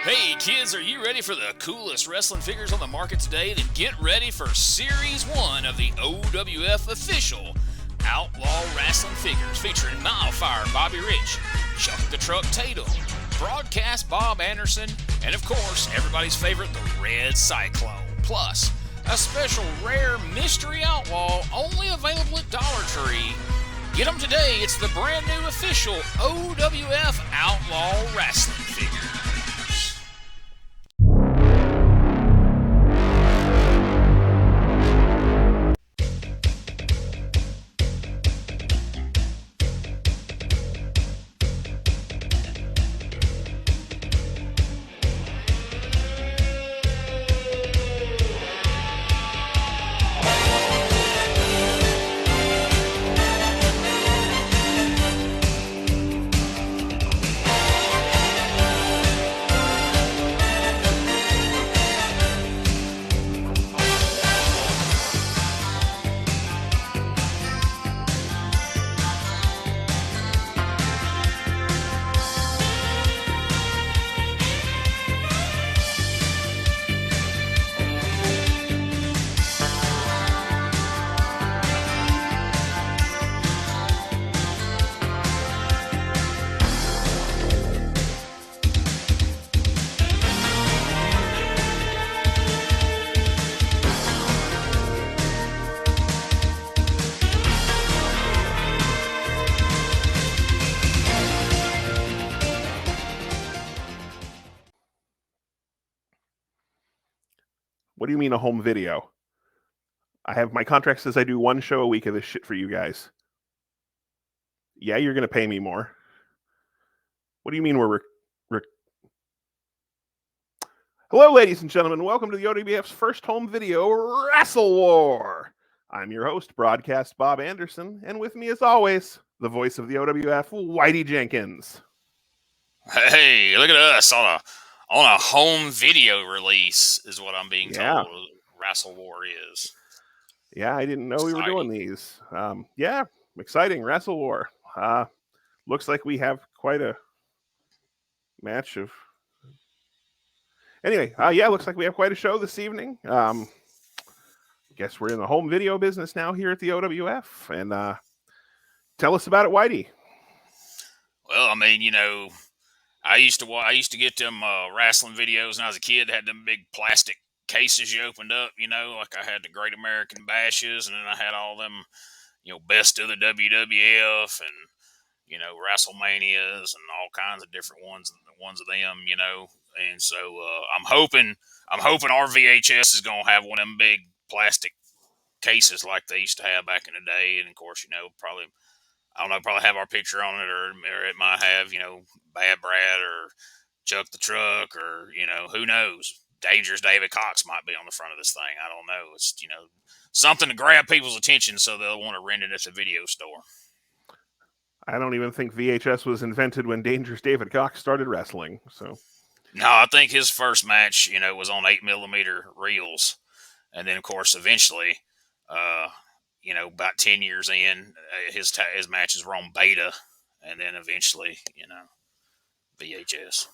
Hey kids, are you ready for the coolest wrestling figures on the market today? Then get ready for Series 1 of the OWF official Outlaw Wrestling Figures, featuring Milefire Bobby Rich, Chuck the Truck Tatum, Broadcast Bob Anderson, and of course, everybody's favorite, the Red Cyclone. Plus, a special rare mystery outlaw only available at Dollar Tree. Get them today. It's the brand new official OWF Outlaw Wrestling Figure. What do you mean a home video? I have my contract says I do one show a week of this shit for you guys. Yeah, you're going to pay me more. What do you mean we're... Hello, ladies and gentlemen. Welcome to the OWF's first home video, WrassleWar. I'm your host, Broadcast Bob Anderson, and with me, as always, the voice of the OWF, Whitey Jenkins. Hey, look at us on a home video release is what I'm being told WrassleWar is. Yeah, I didn't know we were doing these. Yeah, exciting, WrassleWar. Looks like we have quite a match of... Anyway, yeah, looks like we have quite a show this evening. Guess we're in the home video business now here at the OWF. And tell us about it, Whitey. Well, I mean, you know, I used to get them wrestling videos when I was a kid. They had them big plastic cases you opened up, you know, like I had the Great American Bashes, and then I had all them, you know, best of the WWF and, you know, WrestleManias and all kinds of different ones of them, you know. And so I'm hoping our VHS is gonna have one of them big plastic cases like they used to have back in the day. And of course, you know, probably have our picture on it, or it might have, you know, Bad Brad or Chuck the Truck, or, you know, who knows? Dangerous David Cox might be on the front of this thing. I don't know. It's, you know, something to grab people's attention so they'll want to rent it at the video store. I don't even think VHS was invented when Dangerous David Cox started wrestling. So, no, I think his first match, you know, was on 8mm reels, and then of course eventually, you know, about 10 years in, his matches were on beta, and then eventually, you know, VHS.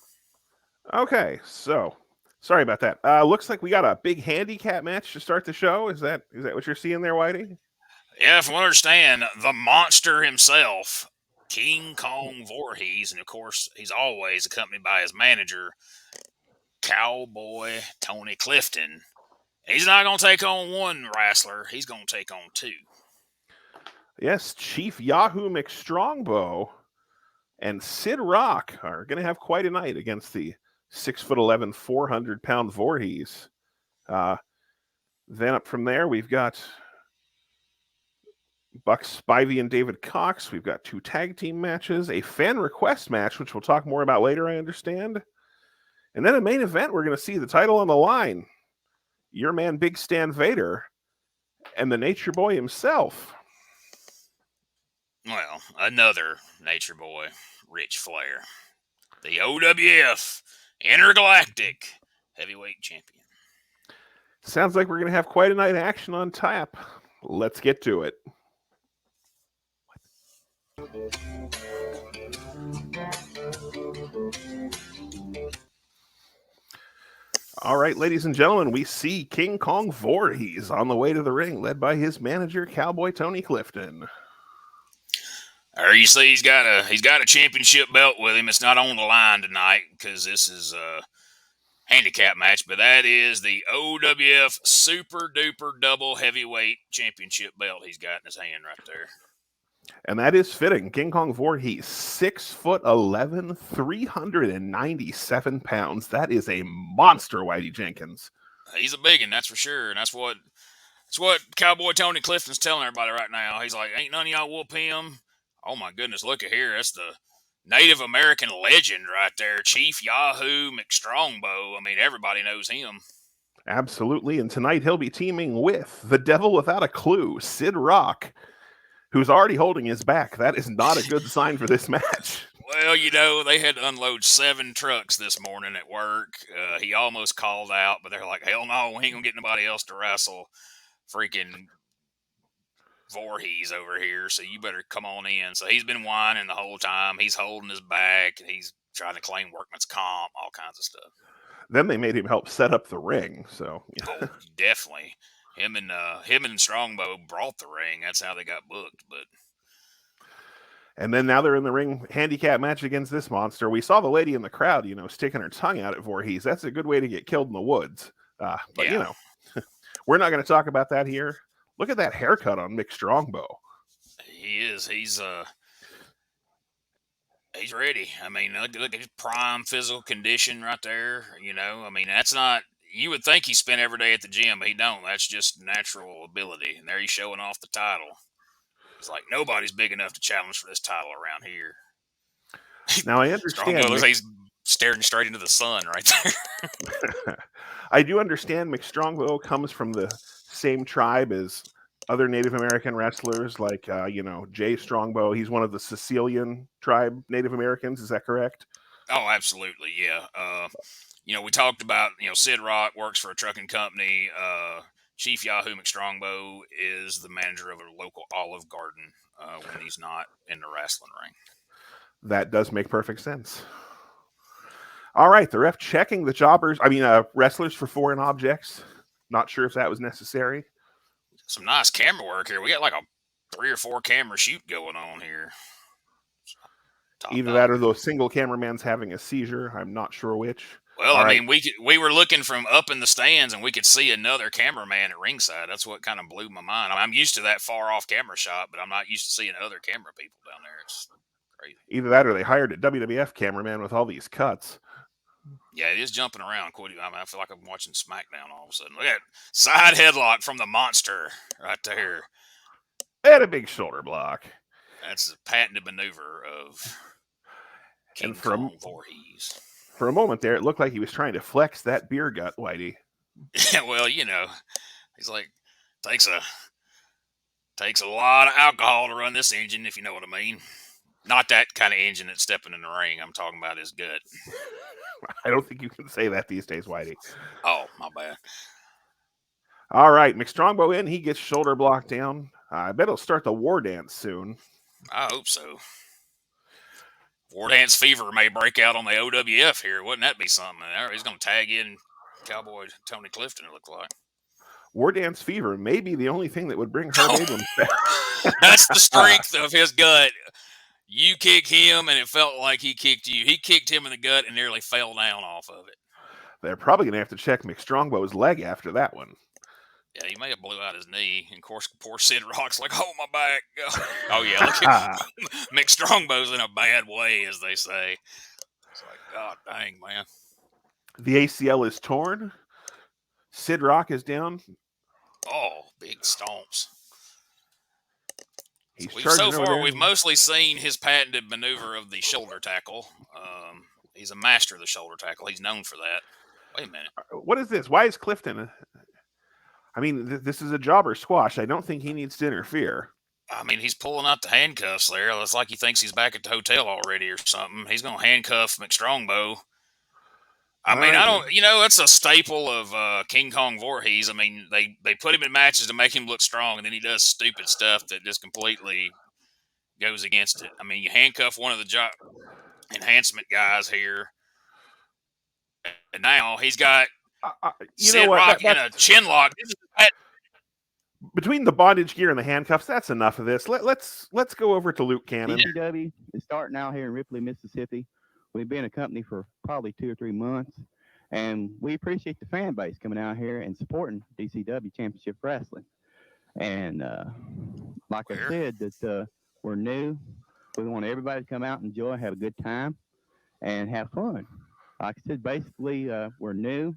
Okay, so sorry about that. Looks like we got a big handicap match to start the show. Is that what you're seeing there, Whitey? Yeah, from what I understand, the monster himself, King Kong Voorhees, and of course, he's always accompanied by his manager, Cowboy Tony Clifton. He's not going to take on one wrestler. He's going to take on two. Yes, Chief Yahoo McStrongbow and Sid Rock are going to have quite a night against the 6'11", 400-pound Voorhees. Then up from there, we've got Buck Spivey and David Cox. We've got two tag team matches, a fan request match, which we'll talk more about later, I understand. And then a main event, we're going to see the title on the line. Your man, Big Stan Vader, and the Nature Boy himself. Well, another Nature Boy, Rich Flair. The OWF Intergalactic Heavyweight Champion. Sounds like we're going to have quite a night of action on tap. Let's get to it. All right, ladies and gentlemen, we see King Kong Voorhees on the way to the ring, led by his manager, Cowboy Tony Clifton. Or you see, he's got a championship belt with him. It's not on the line tonight because this is a handicap match, but that is the OWF Super Duper Double Heavyweight Championship belt he's got in his hand right there. And that is fitting. King Kong Voorhees, 6'11", 397 pounds. That is a monster, Whitey Jenkins. He's a big one, that's for sure. And that's what Cowboy Tony Clifton's telling everybody right now. He's like, ain't none of y'all whoop him. Oh my goodness, look at here. That's the Native American legend right there, Chief Yahoo McStrongbow. I mean, everybody knows him. Absolutely. And tonight he'll be teaming with the Devil Without a Clue, Sid Rock, who's already holding his back. That is not a good sign for this match. Well, you know, they had to unload 7 trucks this morning at work. He almost called out, but they're like, hell no, we ain't going to get nobody else to wrestle freaking Voorhees over here, so you better come on in. So he's been whining the whole time. He's holding his back. He's trying to claim workman's comp, all kinds of stuff. Then they made him help set up the ring. So Oh, definitely. Him and Strongbow brought the ring. That's how they got booked. And then now they're in the ring handicap match against this monster. We saw the lady in the crowd, sticking her tongue out at Voorhees. That's a good way to get killed in the woods. But yeah. We're not going to talk about that here. Look at that haircut on McStrongbow. He is. He's ready. I mean, look at his prime physical condition right there. I mean, that's not. You would think he spent every day at the gym, but he don't. That's just natural ability. And there he's showing off the title. It's like nobody's big enough to challenge for this title around here. Now I understand. Looks like he's staring straight into the sun right there. I do understand McStrongbow comes from the same tribe as other Native American wrestlers, like Jay Strongbow. He's one of the Sicilian tribe Native Americans. Is that correct? Oh, absolutely, yeah. We talked about Sid Rock works for a trucking company. Chief Yahoo McStrongbow is the manager of a local Olive Garden when he's not in the wrestling ring. That does make perfect sense. All right, the ref checking the wrestlers for foreign objects. Not sure if that was necessary. Some nice camera work here. We got like a 3 or 4 camera shoot going on here. Either that or those single cameraman's having a seizure. I'm not sure which. Well, I mean, we were looking from up in the stands, and we could see another cameraman at ringside. That's what kind of blew my mind. I'm used to that far-off camera shot, but I'm not used to seeing other camera people down there. It's crazy. Either that or they hired a WWF cameraman with all these cuts. Yeah, it is jumping around. I feel like I'm watching SmackDown all of a sudden. Look at that side headlock from the monster right there. And a big shoulder block. That's a patented maneuver of King Kong Voorhees. For a moment there, it looked like he was trying to flex that beer gut, Whitey. Yeah, well, he's like, takes a lot of alcohol to run this engine, if you know what I mean. Not that kind of engine that's stepping in the ring. I'm talking about his gut. I don't think you can say that these days, Whitey. Oh, my bad. All right, McStrongbow in. He gets shoulder blocked down. I bet he'll start the war dance soon. I hope so. War dance fever may break out on the OWF here. Wouldn't that be something? He's going to tag in Cowboy Tony Clifton, it looked like. War dance fever may be the only thing that would bring Herb Abrams back. That's the strength of his gut. You kick him, and it felt like he kicked you. He kicked him in the gut and nearly fell down off of it. They're probably going to have to check McStrongbow's leg after that one. Yeah, he may have blew out his knee. And, of course, poor Sid Rock's like, oh, my back. Oh, yeah, look at McStrongbow's in a bad way, as they say. It's like, God dang, man. The ACL is torn. Sid Rock is down. Oh, big stomps. So far, we've mostly seen his patented maneuver of the shoulder tackle. He's a master of the shoulder tackle. He's known for that. Wait a minute. What is this? Why is Clifton? I mean, this is a jobber squash. I don't think he needs to interfere. I mean, he's pulling out the handcuffs there. It's like he thinks he's back at the hotel already or something. He's going to handcuff McStrongbow. I mean, I don't, that's a staple of King Kong Voorhees. I mean, they put him in matches to make him look strong, and then he does stupid stuff that just completely goes against it. I mean, you handcuff one of the job enhancement guys here, and now he's got You Sit know what? rock in a chin lock. Between the bondage gear and the handcuffs, that's enough of this. Let's go over to Luke Cannon. DCW is starting out here in Ripley, Mississippi. We've been a company for probably 2 or 3 months, and we appreciate the fan base coming out here and supporting DCW Championship Wrestling. And like I said, that we're new. We want everybody to come out and enjoy, have a good time, and have fun. Like I said, basically, we're new.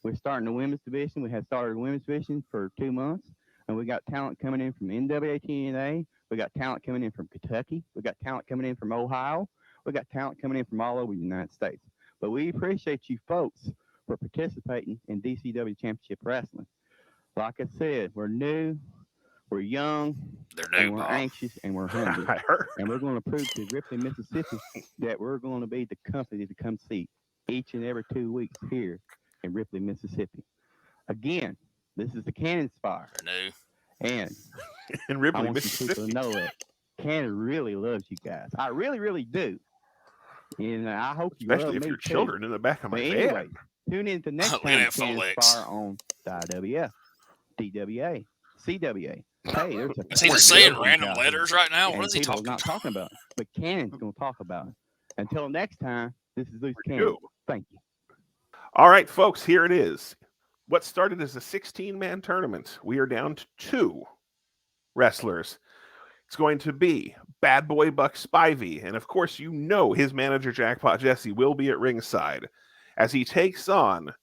We're starting the women's division. We have started the women's division for 2 months. And we got talent coming in from NWA TNA. We got talent coming in from Kentucky. We got talent coming in from Ohio. We got talent coming in from all over the United States. But we appreciate you folks for participating in DCW Championship Wrestling. Like I said, we're new, we're young, and we're anxious, and we're hungry. And we're going to prove to Ripley, Mississippi that we're going to be the company to come see each and every 2 weeks here in Ripley, Mississippi. Again, this is the Cannon Spire. No. And in Ripley, I want Mississippi. you people to know that Cannon really loves you guys. I really, really do. And I hope you especially love if me you're too. children in the back of my van. Anyway, tune in to next time Cannon Spire on IWF, DWA, CWA. Hey, there's a is he just saying random letters right now? What is he talking about? Talking about? But Cannon's going to talk about it. Until next time, this is Luke Cannon. Thank you. All right, folks, here it is. What started as a 16-man tournament, we are down to 2 wrestlers. It's going to be Bad Boy Buck Spivey, and of course, you know his manager Jackpot Jesse will be at ringside as he takes on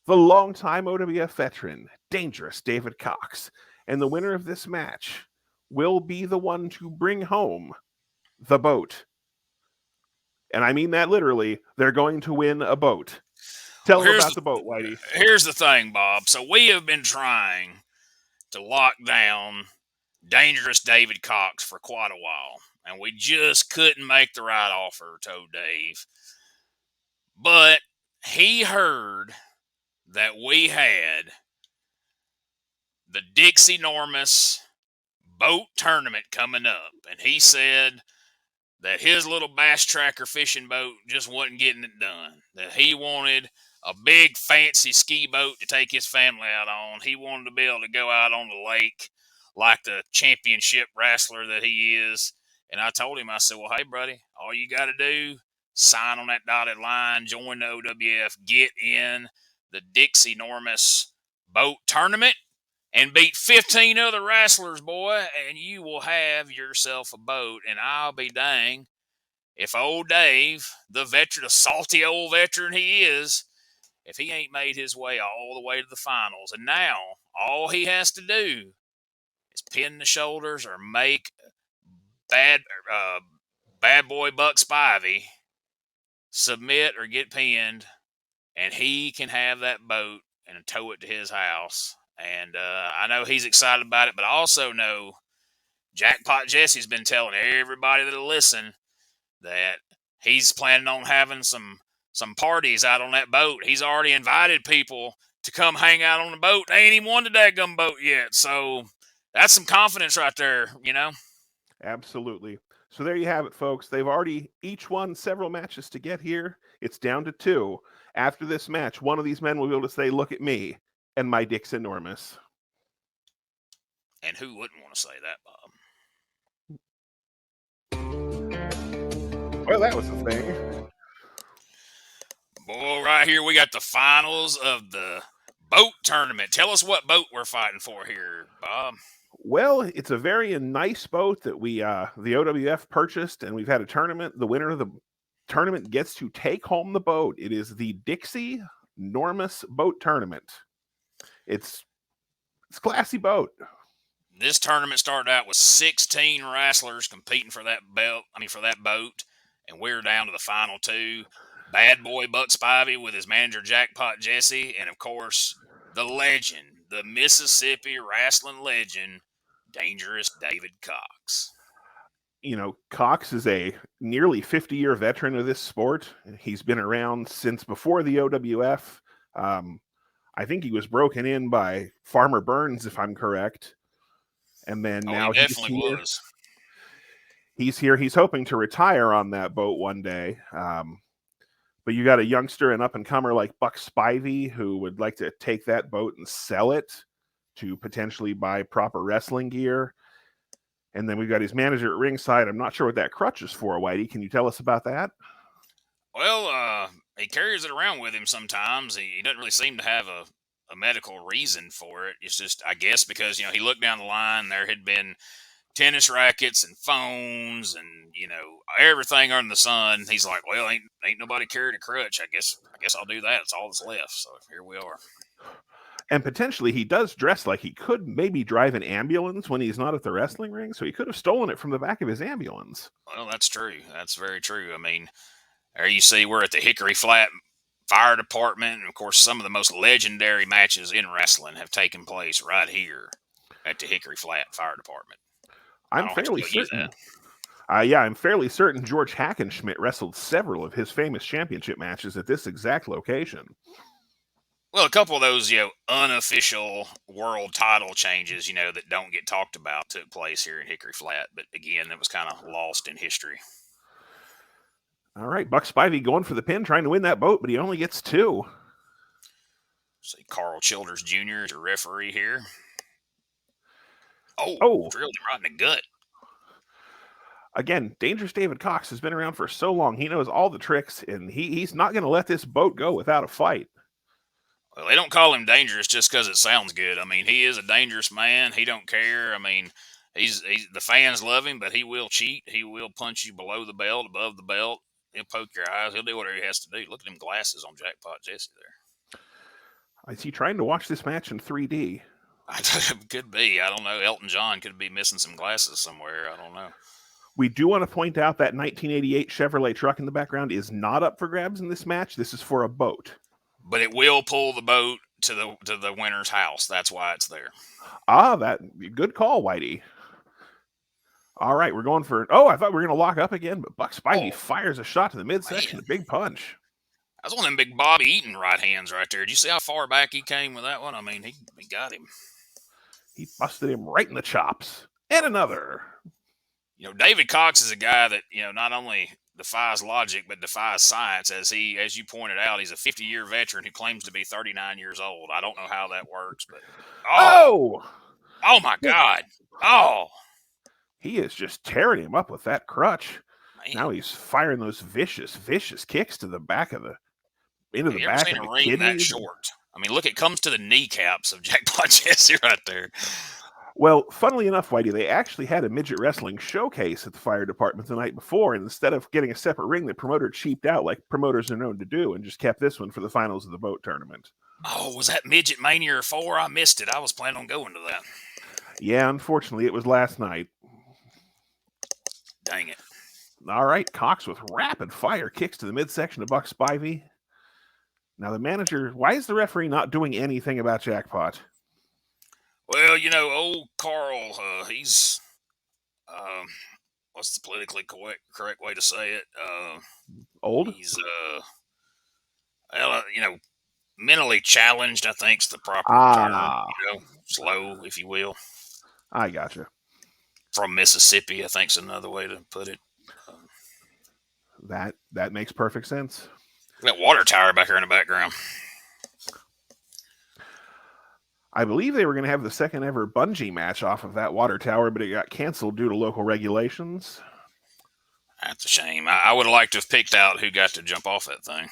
the longtime OWF veteran, Dangerous David Cox. And the winner of this match will be the one to bring home the boat. And I mean that literally. They're going to win a boat. Tell them about the boat, Whitey. Here's the thing, Bob. So we have been trying to lock down Dangerous David Cox for quite a while, and we just couldn't make the right offer, told Dave. But he heard that we had the Dixie Normus boat tournament coming up, and he said that his little bass tracker fishing boat just wasn't getting it done, that he wanted a big fancy ski boat to take his family out on. He wanted to be able to go out on the lake like the championship wrestler that he is. And I told him, I said, well, hey, buddy, all you got to do, sign on that dotted line, join the OWF, get in the Dixie Normus boat tournament, and beat 15 other wrestlers, boy, and you will have yourself a boat. And I'll be dang if old Dave, the veteran, the salty old veteran he is, if he ain't made his way all the way to the finals. And now all he has to do is pin the shoulders or make bad boy Buck Spivey submit or get pinned, and he can have that boat and tow it to his house. And I know he's excited about it, but I also know Jackpot Jesse's been telling everybody that'll listen that he's planning on having some parties out on that boat. He's already invited people to come hang out on the boat. They ain't even won the daggum boat yet. So that's some confidence right there, you know? Absolutely. So there you have it, folks. They've already each won several matches to get here. It's down to 2. After this match, one of these men will be able to say, look at me and my dick's enormous. And who wouldn't want to say that, Bob? Well, that was the thing. Boy, right here we got the finals of the boat tournament. Tell us what boat we're fighting for here, Bob. Well, it's a very nice boat that we the OWF purchased, and we've had a tournament. The winner of the tournament gets to take home the boat. It is the Dixie Normus boat tournament. It's a classy boat. This tournament started out with 16 wrestlers competing for that for that boat, and we're down to the final 2. Bad Boy Buck Spivey with his manager Jackpot Jesse, and of course the legend, the Mississippi wrestling legend, Dangerous David Cox. You know, Cox is a nearly 50-year veteran of this sport. He's been around since before the OWF. I think he was broken in by Farmer Burns, if I'm correct. And then now he definitely was. He's here. He's hoping to retire on that boat one day. But you got a youngster and up-and-comer like Buck Spivey who would like to take that boat and sell it to potentially buy proper wrestling gear. And then we've got his manager at ringside. I'm not sure what that crutch is for, Whitey. Can you tell us about that? Well, he carries it around with him sometimes. He doesn't really seem to have a medical reason for it. It's just, I guess, because, he looked down the line, there had been tennis rackets and phones and, everything under the sun. He's like, well, ain't nobody carried a crutch. I guess I'll do that. It's all that's left. So here we are. And potentially he does dress like he could maybe drive an ambulance when he's not at the wrestling ring. So he could have stolen it from the back of his ambulance. Well, that's true. That's very true. I mean, there you see we're at the Hickory Flat Fire Department. And, of course, some of the most legendary matches in wrestling have taken place right here at the Hickory Flat Fire Department. I'm fairly certain. I'm fairly certain George Hackenschmidt wrestled several of his famous championship matches at this exact location. Well, a couple of those, unofficial world title changes, that don't get talked about took place here in Hickory Flat. But again, it was kind of lost in history. All right, Buck Spivey going for the pin, trying to win that boat, but he only gets 2. See, Carl Childers Jr. is a referee here. Oh, drilled him right in the gut. Again, Dangerous David Cox has been around for so long. He knows all the tricks, and he's not going to let this boat go without a fight. Well, they don't call him dangerous just because it sounds good. I mean, he is a dangerous man. He don't care. I mean, he's the fans love him, but he will cheat. He will punch you below the belt, above the belt. He'll poke your eyes. He'll do whatever he has to do. Look at them glasses on Jackpot Jesse there. Is he trying to watch this match in 3D? Could be. I don't know. Elton John could be missing some glasses somewhere. I don't know. We do want to point out that 1988 Chevrolet truck in the background is not up for grabs in this match. This is for a boat. But it will pull the boat to the winner's house. That's why it's there. Good call, Whitey. All right, we're going for... Oh, I thought we were going to lock up again, but Buck Spivey fires a shot to the midsection, a big punch. That's one of them big Bobby Eaton right hands right there. Did you see how far back he came with that one? I mean, he got him. He busted him right in the chops. And another. David Cox is a guy that, not only defies logic, but defies science. As you pointed out, he's a 50-year veteran who claims to be 39 years old. I don't know how that works, but... Oh my God. Oh! He is just tearing him up with that crutch. Man. Now he's firing those vicious kicks to the back of the... into the back of the ring kidney. That short. I mean, look, it comes to the kneecaps of Jackpot Jesse right there. Well, funnily enough, Whitey, they actually had a midget wrestling showcase at the fire department the night before, and instead of getting a separate ring, the promoter cheaped out like promoters are known to do and just kept this one for the finals of the boat tournament. Oh, was that Midget Mania 4? I missed it. I was planning on going to that. Yeah, unfortunately, it was last night. Dang it. All right, Cox with rapid fire kicks to the midsection of Buck Spivey. Now the manager, why is the referee not doing anything about Jackpot? Well, old Carl, he's, what's the politically correct way to say it? Old? He's, mentally challenged, I think is the proper term. Slow, if you will. I gotcha. From Mississippi, I think is another way to put it. That makes perfect sense. That water tower back here in the background. I believe they were going to have the second ever bungee match off of that water tower, but it got canceled due to local regulations. That's a shame. I would have liked to have picked out who got to jump off that thing.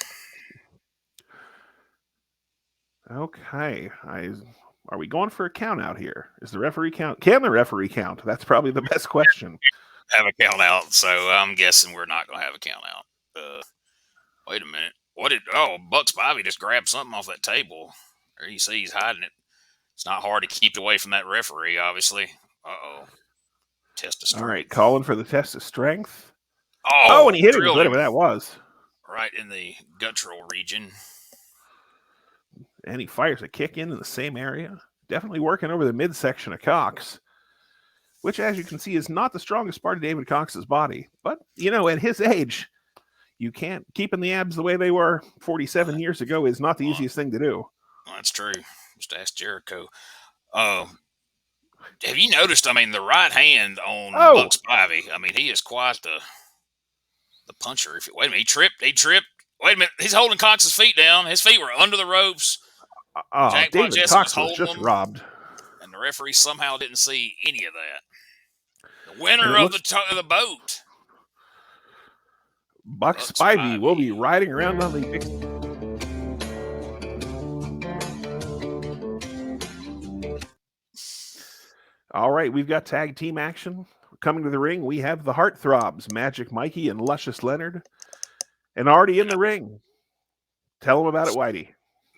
Okay. Are we going for a count out here? Is the referee count? Can the referee count? That's probably the best question. Have a count out, so I'm guessing we're not going to have a count out. Wait a minute. Buck Spivey just grabbed something off that table. There you see he's hiding it. It's not hard to keep away from that referee, obviously. Uh-oh. Test of strength. All right, calling for the test of strength. Oh, and he hit him, whatever that was. Right in the guttural region. And he fires a kick in the same area. Definitely working over the midsection of Cox, which, as you can see, is not the strongest part of David Cox's body. But, at his age, you can't... Keeping the abs the way they were 47 years ago is not the easiest thing to do. Well, that's true. Just ask Jericho. Have you noticed, the right hand on Buck Spivey, he is quite the puncher. Wait a minute, he tripped. Wait a minute. He's holding Cox's feet down. His feet were under the ropes. Jackpot David Jesse Cox was was just holding them, robbed. and the referee somehow didn't see any of that. The winner of the boat. Buck Spivey will be riding around on the Dixie. All right, we've got tag team action. Coming to the ring, we have the Heartthrobs, Magic Mikey and Luscious Leonard. And already in the ring. Tell them about it, Whitey.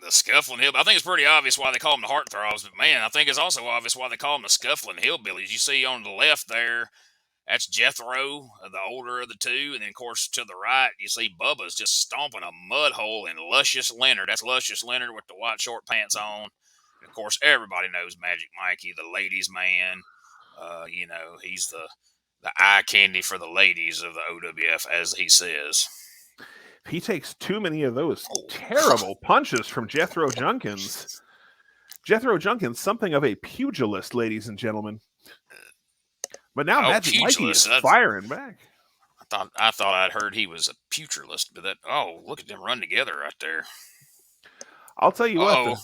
The Scufflin Hillbillies. I think it's pretty obvious why they call them the Heartthrobs, but man, I think it's also obvious why they call them the Scufflin Hillbillies. You see on the left there, that's Jethro, the older of the two, and then of course to the right, you see Bubba's just stomping a mud hole in Luscious Leonard. That's Luscious Leonard with the white short pants on. And of course, everybody knows Magic Mikey, the ladies' man. He's the eye candy for the ladies of the OWF, as he says. He takes too many of those terrible punches from Jethro Junkins. Jethro Junkins, something of a pugilist, ladies and gentlemen. But now Magic Mikey is firing back. I thought I'd heard he was a pugilist, but look at them run together right there. I'll tell you what,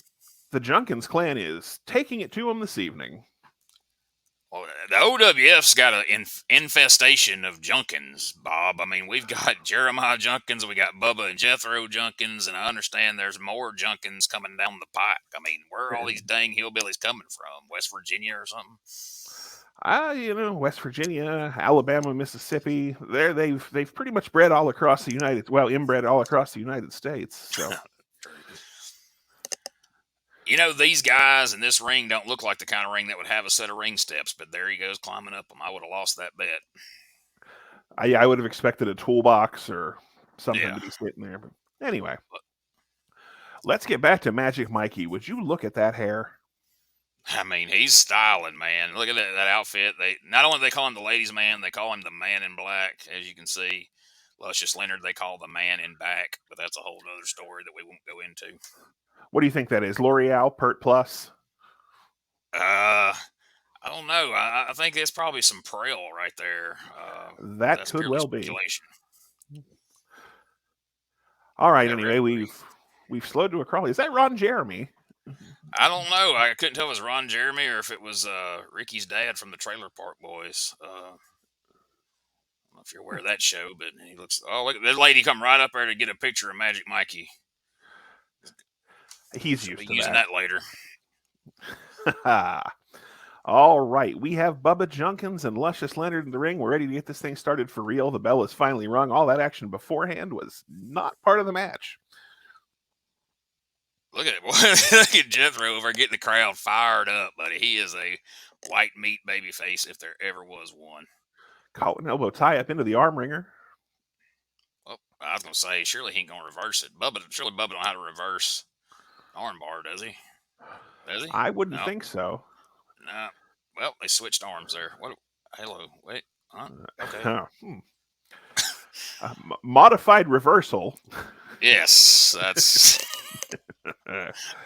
the Junkins clan is taking it to him this evening. Well, the OWF's got an infestation of Junkins, Bob. I mean, we've got Jeremiah Junkins, we got Bubba and Jethro Junkins, and I understand there's more Junkins coming down the pike. I mean, where are all these dang hillbillies coming from? West Virginia or something? West Virginia, Alabama, Mississippi. They've pretty much bred all across the inbred all across the United States. So. These guys in this ring don't look like the kind of ring that would have a set of ring steps, but there he goes climbing up them. I would have lost that bet. I would have expected a toolbox or something to be sitting there. But anyway, let's get back to Magic Mikey. Would you look at that hair? I mean, he's styling, man. Look at that outfit. Not only do they call him the ladies' man, they call him the man in black, as you can see. Luscious Leonard, they call the man in back, but that's a whole other story that we won't go into. What do you think that is? L'Oreal, Pert Plus? I don't know. I think it's probably some Prel right there. That could well be. All right. Anyway, we've slowed to a crawl. Is that Ron Jeremy? I don't know. I couldn't tell if it was Ron Jeremy or if it was Ricky's dad from the Trailer Park Boys. I don't know if you're aware of that show, but he looks. Oh, look, that lady come right up there to get a picture of Magic Mikey. He's used to using that later. All right. We have Bubba Junkins and Luscious Leonard in the ring. We're ready to get this thing started for real. The bell is finally rung. All that action beforehand was not part of the match. Look at it. Look at Jethro over getting the crowd fired up, buddy. He is a white meat baby face if there ever was one. Caught an elbow tie up into the arm wringer. Well, I was going to say, surely he ain't going to reverse it. Surely Bubba don't know how to reverse armbar, does he? Does he? I wouldn't think so. No. Well, they switched arms there. What? Hello. Wait. Huh? Okay. Modified reversal. Yes, that's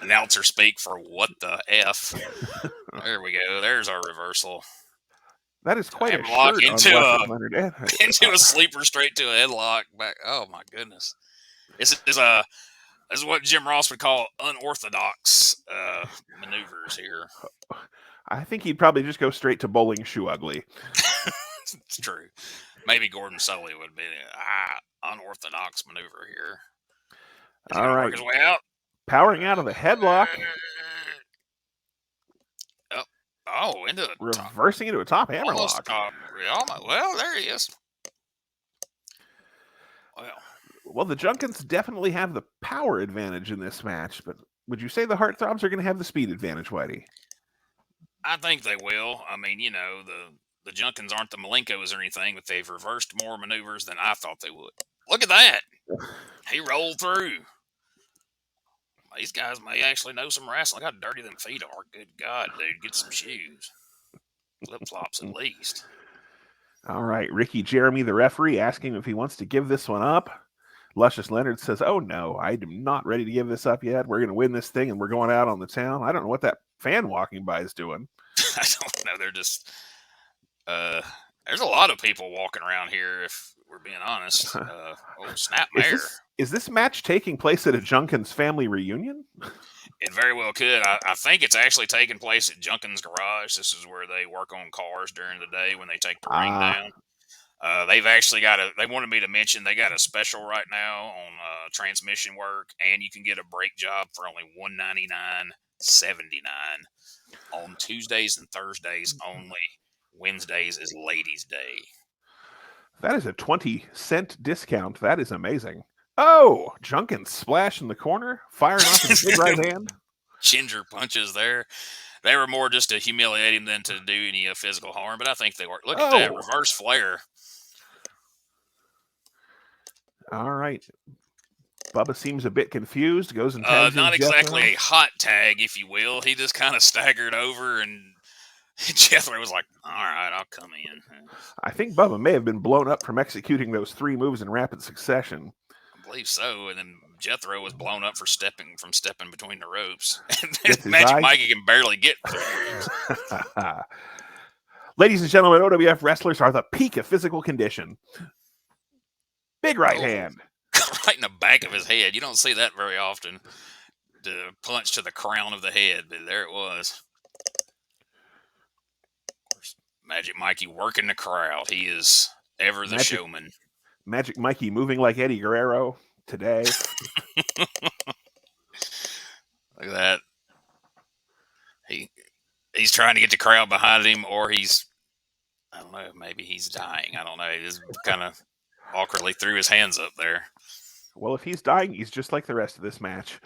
announcer speak for what the F. There we go. There's our reversal. That is quite a headlock shirt into a sleeper straight to a headlock back. Oh my goodness! This is what Jim Ross would call unorthodox maneuvers here. I think he'd probably just go straight to bowling shoe ugly. It's true. Maybe Gordon Sully would be unorthodox maneuver here. All right. Work his way out. Powering out of the headlock. Reversing into a top hammerlock. Well, there he is. Well, the Junkins definitely have the power advantage in this match, but would you say the Heartthrobs are going to have the speed advantage, Whitey? I think they will. I mean, the Junkins aren't the Malenkos or anything, but they've reversed more maneuvers than I thought they would. Look at that. He rolled through. These guys may actually know some wrestling. Look how dirty them feet are. Good God, dude. Get some shoes. Flip-flops at least. All right. Ricky Jeremy, the referee, asking if he wants to give this one up. Luscious Leonard says, oh, no, I am not ready to give this up yet. We're going to win this thing, and we're going out on the town. I don't know what that fan walking by is doing. I don't know. They're just there's a lot of people walking around here, if we're being honest. Snap Mayor. Is this match taking place at a Junkins family reunion? It very well could. I think it's actually taking place at Junkins' garage. This is where they work on cars during the day when they take the ring down. They've actually got they wanted me to mention they got a special right now on transmission work, and you can get a brake job for only $199.79 on Tuesdays and Thursdays only. Wednesdays is Ladies' Day. That is a 20-cent discount. That is amazing. Oh, Junkins splash in the corner, firing off his big right hand. Ginger punches there. They were more just to humiliate him than to do any physical harm, but I think they worked. Look at that reverse flare. All right. Bubba seems a bit confused. Goes and tags not exactly Jethro. A hot tag, if you will. He just kind of staggered over, and Jethro was like, all right, I'll come in. I think Bubba may have been blown up from executing those 3 moves in rapid succession. I believe so. And then Jethro was blown up for stepping between the ropes. And Magic Mikey can barely get through. Ladies and gentlemen, OWF wrestlers are the peak of physical condition. Big right hand. Right in the back of his head. You don't see that very often. The punch to the crown of the head, but there it was. Of course, Magic Mikey working the crowd. He is ever the showman. Magic Mikey moving like Eddie Guerrero today. Look at that. He's trying to get the crowd behind him, or I don't know, maybe he's dying. I don't know. He just kind of awkwardly threw his hands up there. Well, if he's dying, he's just like the rest of this match.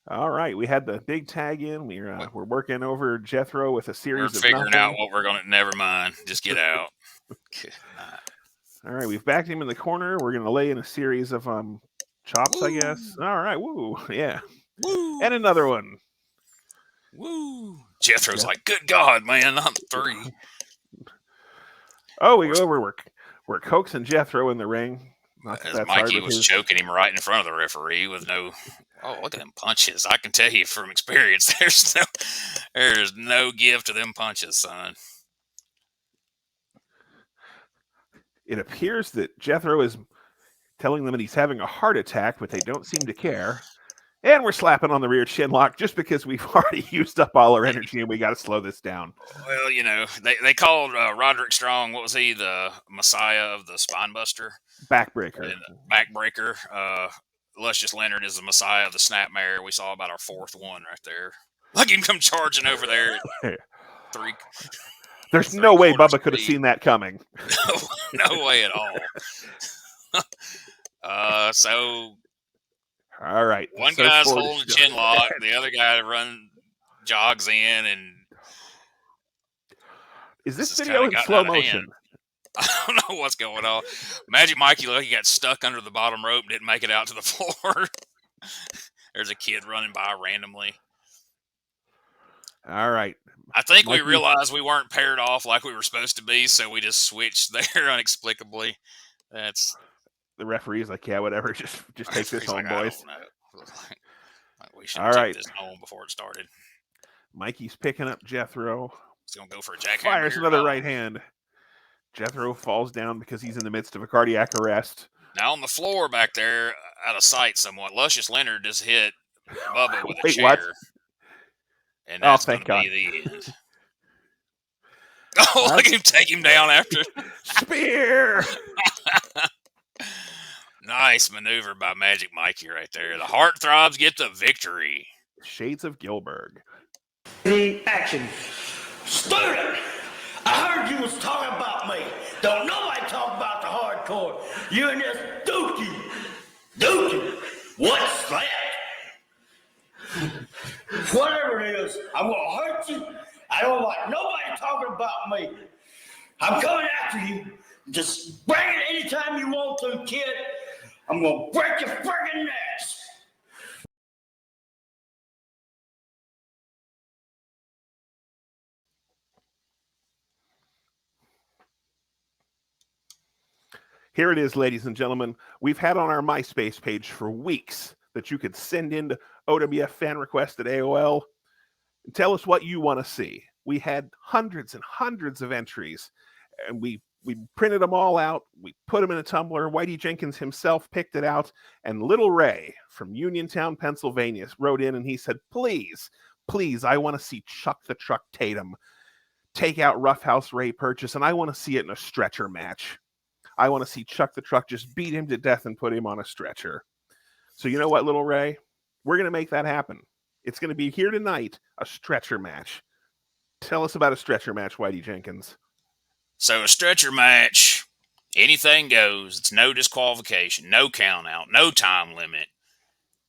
All right, we had the big tag in. We're working over Jethro with a series of figuring out what we're going to... Never mind. Just get out. All right, we've backed him in the corner. We're going to lay in a series of chops, woo. I guess. All right, woo, yeah. Woo. And another one. Woo. Jethro's like, good God, man, I'm 3. Oh, we go over. We're coaxing Jethro in the ring. As Mikey was choking him right in front of the referee with no... Oh, look at them punches. I can tell you from experience, there's no give to them punches, son. It appears that Jethro is telling them that he's having a heart attack, but they don't seem to care. And we're slapping on the rear chin lock just because we've already used up all our energy and we got to slow this down. Well, you know, they called Roderick Strong, what was he, the Messiah of the Spinebuster? Backbreaker. Backbreaker. Luscious Leonard is the Messiah of the Snapmare. We saw about our 4th one right there. Look at him come charging over there. 3. There's no way Bubba could have seen that coming. No way at all. So... All right. One guy's holding the chin lock, the other guy jogs in, and is this video in slow motion? I don't know what's going on. Magic Mikey, look, he got stuck under the bottom rope, didn't make it out to the floor. There's a kid running by randomly. All right. I think we realized we weren't paired off like we were supposed to be, so we just switched there inexplicably. That's... The referee's like, yeah, whatever. Just take this home, boys. We should take this home before it started. Mikey's picking up Jethro. He's going to go for a jackhammer. Fires another right hand. Jethro falls down because he's in the midst of a cardiac arrest. Now on the floor back there, out of sight somewhat, Luscious Leonard just hit Bubba with a chair. What? And that's going to be the end. Oh, look at him take him down after. Spear! Nice maneuver by Magic Mikey right there. The Heartthrobs get the victory. Shades of Gilbert. The action. Student, I heard you was talking about me. Don't nobody talk about the hardcore. You and this dookie. Dookie? What's that? Whatever it is, I'm going to hurt you. I don't like nobody talking about me. I'm coming after you. Just bring it anytime you want to, kid. I'm going to break your friggin' necks. Here it is, ladies and gentlemen. We've had on our MySpace page for weeks that you could send in to OWF fan request at AOL and tell us what you want to see. We had hundreds and hundreds of entries, and we we printed them all out. We put them in a tumbler. Whitey Jenkins himself picked it out. And Little Ray from Uniontown, Pennsylvania wrote in and he said, please, I want to see Chuck the Truck Tatum take out Roughouse Ray Purchase, and I want to see it in a stretcher match. I want to see Chuck the Truck just beat him to death and put him on a stretcher. So you know what, Little Ray? We're going to make that happen. It's going to be here tonight, a stretcher match. Tell us about a stretcher match, Whitey Jenkins. So a stretcher match, anything goes. It's no disqualification, no count out, no time limit.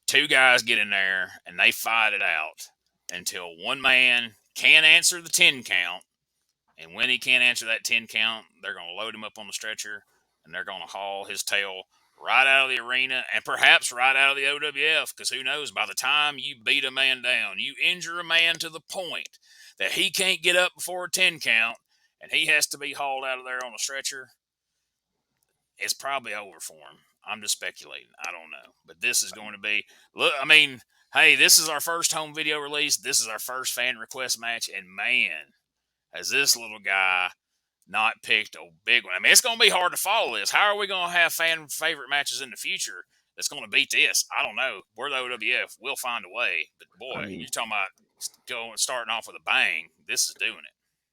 Two guys get in there, and they fight it out until one man can't answer the 10 count. And when he can't answer that 10 count, they're going to load him up on the stretcher, and they're going to haul his tail right out of the arena and perhaps right out of the OWF, because who knows, by the time you beat a man down, you injure a man to the point that he can't get up before a 10 count, and he has to be hauled out of there on a stretcher, it's probably over for him. I'm just speculating. I don't know. But this is going to be, look, I mean, hey, this is our first home video release. This is our first fan request match, and man, has this little guy not picked a big one. I mean, it's going to be hard to follow this. How are we going to have fan favorite matches in the future that's going to beat this? I don't know. We're the OWF. We'll find a way. But, boy, you're talking about starting off with a bang. This is doing it.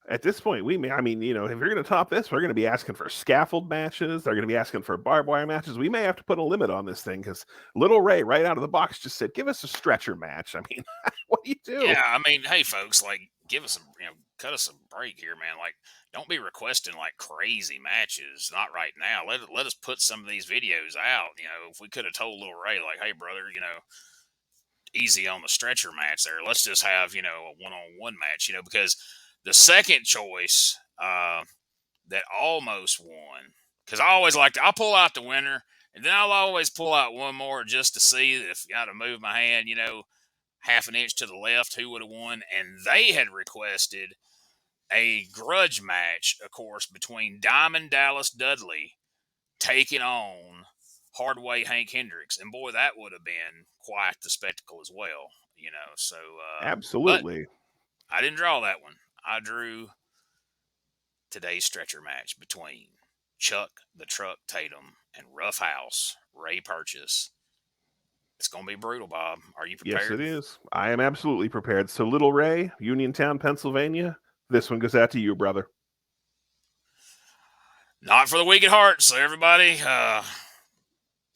At this point, if you're going to top this, we're going to be asking for scaffold matches. They're going to be asking for barbed wire matches. We may have to put a limit on this thing because Little Ray, right out of the box, just said, give us a stretcher match. I mean, what do you do? Yeah, I mean, hey, folks, give us cut us a break here, man. Don't be requesting crazy matches. Not right now. Let us put some of these videos out. If we could have told Little Ray, hey, brother, easy on the stretcher match there. Let's just have, a one-on-one match, because the second choice that almost won, because I always I'll pull out the winner, and then I'll always pull out one more just to see if I got to move my hand, half an inch to the left, who would have won. And they had requested a grudge match, of course, between Diamond Dallas Dudley taking on Hardway Hank Hendricks. And boy, that would have been quite the spectacle as well, So absolutely. I didn't draw that one. I drew today's stretcher match between Chuck the Truck Tatum and Roughouse Ray Purchase. It's going to be brutal, Bob. Are you prepared? Yes, it is. I am absolutely prepared. So, Little Ray, Uniontown, Pennsylvania, this one goes out to you, brother. Not for the weak at heart. So, everybody,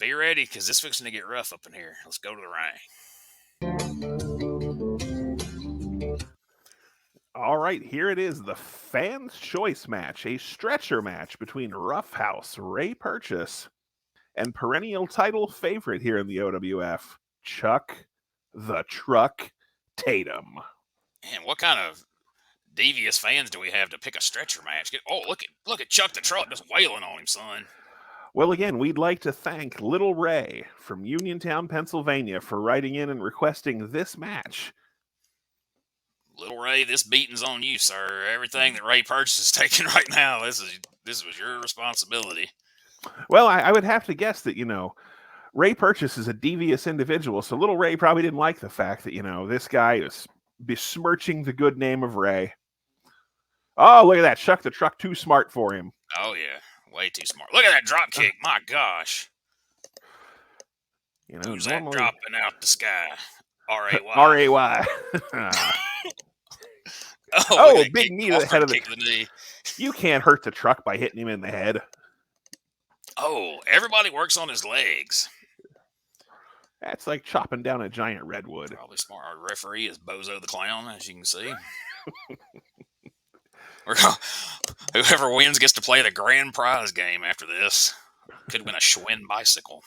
be ready because it's fixing to get rough up in here. Let's go to the ring. All right, here it is, the Fans' Choice match, a stretcher match between Roughouse Ray Purchase and perennial title favorite here in the OWF, Chuck the Truck Tatum. Man, what kind of devious fans do we have to pick a stretcher match? Look at Chuck the Truck just wailing on him, son. Well, again, we'd like to thank Little Ray from Uniontown, Pennsylvania for writing in and requesting this match. Little Ray, this beating's on you, sir. Everything that Ray Purchase is taking right now, this was your responsibility. Well, I would have to guess that, Ray Purchase is a devious individual, so Little Ray probably didn't like the fact that, this guy is besmirching the good name of Ray. Oh, look at that. Chuck the Truck, too smart for him. Oh, yeah. Way too smart. Look at that drop kick. My gosh. Who's that dropping out the sky? R-A-Y. R-A-Y. Oh, big knee to the head of the knee. You can't hurt the truck by hitting him in the head. Oh, everybody works on his legs. That's like chopping down a giant redwood. Probably smart. Our referee is Bozo the Clown, as you can see. Whoever wins gets to play the grand prize game after this. Could win a Schwinn bicycle.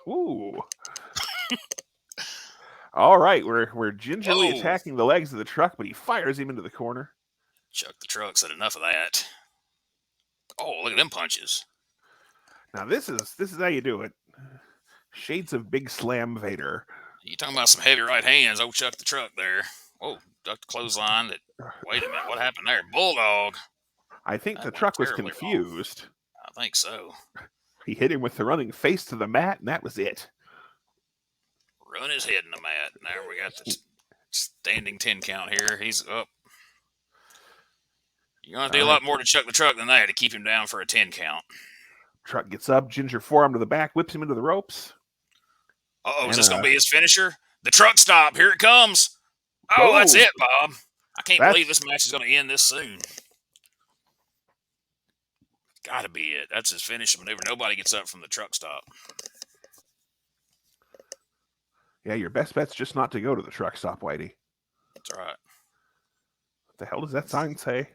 Ooh. All right, we're gingerly attacking the legs of the truck, but he fires him into the corner. Chuck the Truck said enough of that. Oh, look at them punches. Now this is how you do it. Shades of Big Slam Vader. You talking about some heavy right hands? Oh, Chuck the Truck there. Oh, ducked the clothesline. Wait a minute, what happened there? Bulldog. I think the truck was confused. Wrong. I think so. He hit him with the running face to the mat, and that was it. Run his head in the mat. Now we got the standing 10 count here. He's up. You're going to do a lot more to Chuck the Truck than that to keep him down for a 10 count. Truck gets up, Ginger forearm to the back, whips him into the ropes. Uh-oh, is this going to be his finisher? The truck stop. Here it comes. Oh, that's it, Bob. I can't believe this match is going to end this soon. Got to be it. That's his finishing maneuver. Nobody gets up from the truck stop. Yeah, your best bet's just not to go to the truck stop, Whitey. That's right. What the hell does that sign say?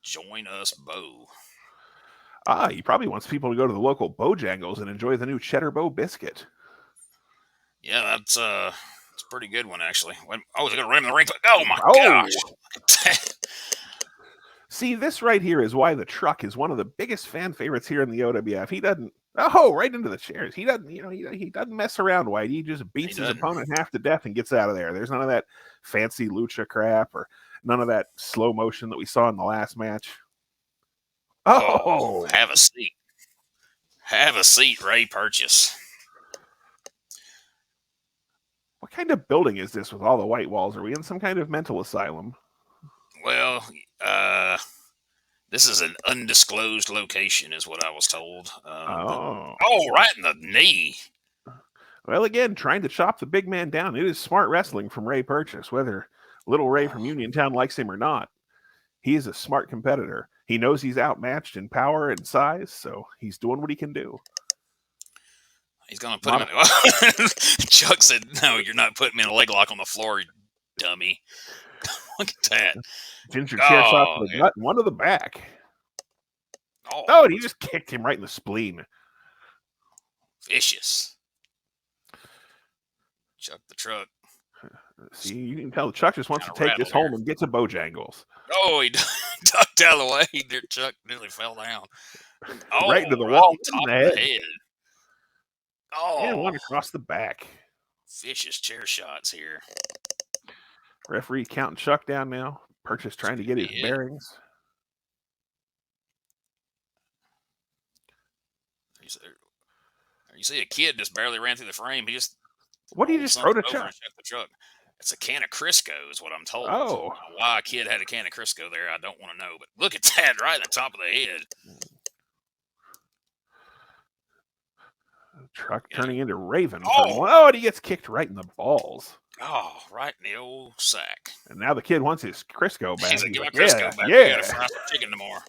Join us, Bo. He probably wants people to go to the local Bojangles and enjoy the new Cheddar Bow biscuit. Yeah, that's a pretty good one, actually. Oh, is it going to run him in the ring? Oh, my gosh. See, this right here is why the truck is one of the biggest fan favorites here in the OWF. He doesn't, right into the chairs. He doesn't, he doesn't mess around, White. He just beats his opponent half to death and gets out of there. There's none of that fancy lucha crap or none of that slow motion that we saw in the last match. Oh, have a seat. Have a seat, Ray Purchase. What kind of building is this with all the white walls? Are we in some kind of mental asylum? Well, this is an undisclosed location, is what I was told. Right in the knee. Well, again, trying to chop the big man down. It is smart wrestling from Ray Purchase, whether little Ray from Uniontown likes him or not. He is a smart competitor. He knows he's outmatched in power and size, so he's doing what he can do. He's going to put him in. Chuck said, "No, you're not putting me in a leg lock on the floor, you dummy." Look at that. Ginger chair shot to the gut and one to the back. And he just kicked him right in the spleen. Vicious. Chuck the Truck. See, you can tell Chuck just wants to take this home and get to Bojangles. Oh, he ducked out of the way. Chuck nearly fell down. Right into the wall. Top of the head. And one across the back. Vicious chair shots here. Referee counting Chuck down now. Purchase trying to get his bearings. You see a kid just barely ran through the frame. He just what do you just throw to Chuck? The truck. It's a can of Crisco, is what I'm told. Oh, why a kid had a can of Crisco there, I don't want to know. But look at that, right at the top of the head. Truck turning into Raven. And he gets kicked right in the balls. Oh, right in the old sack. And now the kid wants his Crisco back. He's like, give my Crisco back. We gotta fry some chicken tomorrow.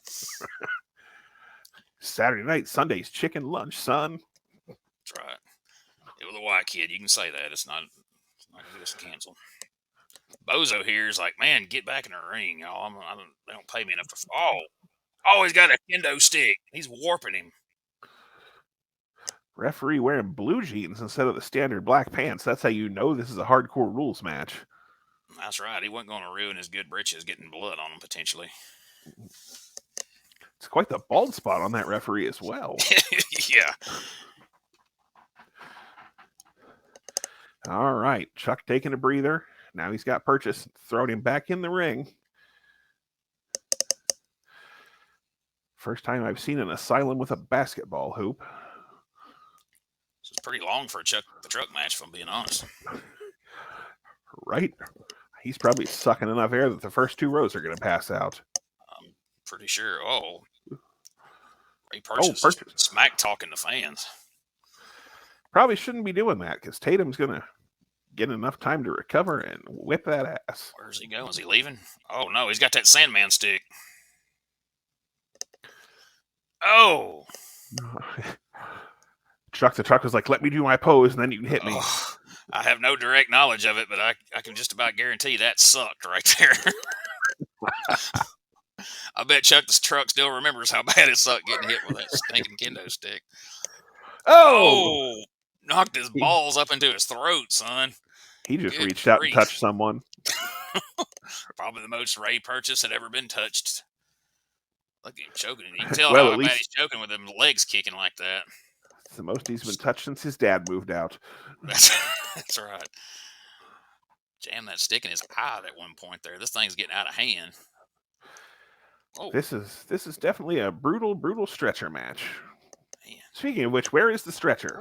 Saturday night, Sunday's chicken lunch, son. That's right. It was a white kid. You can say that. It's not going to get us canceled. Bozo here is like, man, get back in the ring, y'all. They don't pay me enough to. He's got a kendo stick. He's warping him. Referee wearing blue jeans instead of the standard black pants. That's how you know this is a hardcore rules match. That's right. He wasn't going to ruin his good britches getting blood on him, potentially. It's quite the bald spot on that referee as well. Yeah. All right. Chuck taking a breather. Now he's got Purchase throwing him back in the ring. First time I've seen an asylum with a basketball hoop. This is pretty long for a Chuck the Truck match, if I'm being honest. Right? He's probably sucking enough air that the first two rows are going to pass out. I'm pretty sure. Ray Purchase smack talking to fans. Probably shouldn't be doing that because Tatum's going to get enough time to recover and whip that ass. Where's he going? Is he leaving? Oh, no. He's got that Sandman stick. Oh. Chuck the Truck was like, let me do my pose and then you can hit me. I have no direct knowledge of it, but I can just about guarantee that sucked right there. I bet Chuck the Truck still remembers how bad it sucked getting hit with that stinking kendo stick. Knocked his balls up into his throat, son. He just reached out and touched someone. Probably the most Ray Purchase had ever been touched. Look at him choking. You can tell how bad he's choking with them legs kicking like that. It's the most he's been touched since his dad moved out. That's right. Jam that stick in his eye at one point there. This thing's getting out of hand. Oh. This is definitely a brutal stretcher match. Man. Speaking of which, where is the stretcher?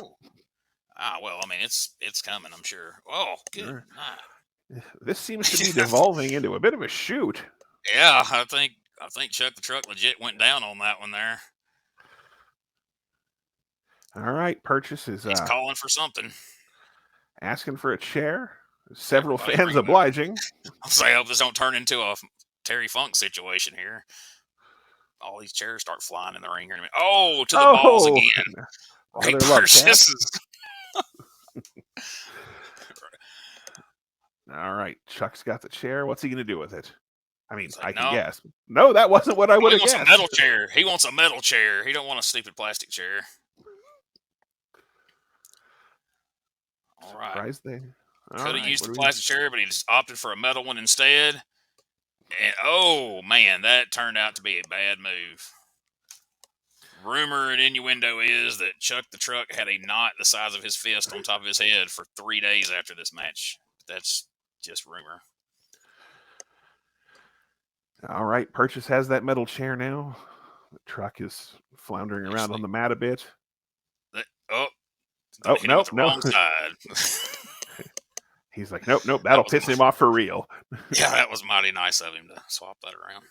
Well, I mean, it's coming, I'm sure. Oh, good night. This seems to be devolving into a bit of a shoot. Yeah, I think I think Chuck the Truck legit went down on that one there. All right, Purchase is He's calling for something. asking for a chair. Several Everybody fans obliging. I'll say, I hope this don't turn into a Terry Funk situation here. All these chairs start flying in the ring here. Oh, to the balls again. Great purchases. All right, Chuck's got the chair. What's he going to do with it? I mean, like, I can guess. No, that wasn't what I would have guessed. He wants a metal chair. He wants a metal chair. He don't want a stupid plastic chair. All right. Surprise thing. Could have used the plastic chair, but he just opted for a metal one instead. And oh man, that turned out to be a bad move. Rumor and innuendo is that Chuck the Truck had a knot the size of his fist on top of his head for 3 days after this match. That's just rumor. All right, Purchase has that metal chair now. The Truck is floundering around on the mat a bit. No. Wrong side. He's like, nope, that'll piss him off for real. Yeah, that was mighty nice of him to swap that around.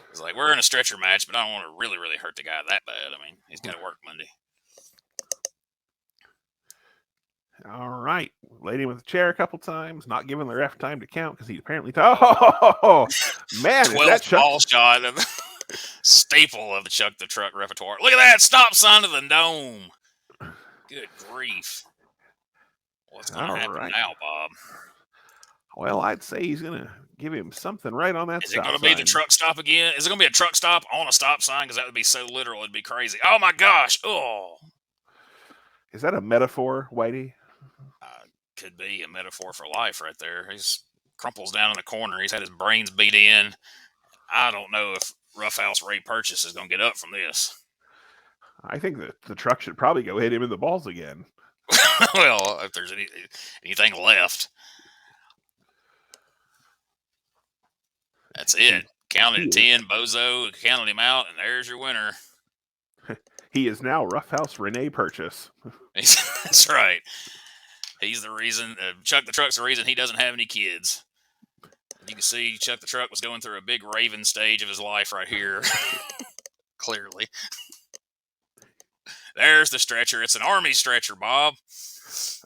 He's like, we're in a stretcher match, but I don't want to really, really hurt the guy that bad. I mean, he's got to work Monday. All right. Laid him with the chair a couple times, not giving the ref time to count because he apparently... Oh, man. 12th ball shot of the staple of the Chuck the Truck repertoire. Look at that stop sign of the dome. Good grief. What's going to happen now, Bob? Well, I'd say he's going to give him something right on that stop sign. Is it going to be the truck stop again? Is it going to be a truck stop on a stop sign? Because that would be so literal. It'd be crazy. Oh, my gosh. Oh. Is that a metaphor, Whitey? Could be a metaphor for life right there. He's crumples down in the corner. He's had his brains beat in. I don't know if Roughouse Ray Purchase is going to get up from this. I think that the truck should probably go hit him in the balls again. Well, if there's anything left. That's it. Counted 10, Bozo, counted him out, and there's your winner. He is now Roughouse Renee Purchase. That's right. He's the reason, Chuck the Truck's the reason he doesn't have any kids. You can see Chuck the Truck was going through a big Raven stage of his life right here. Clearly. There's the stretcher. It's an army stretcher, Bob.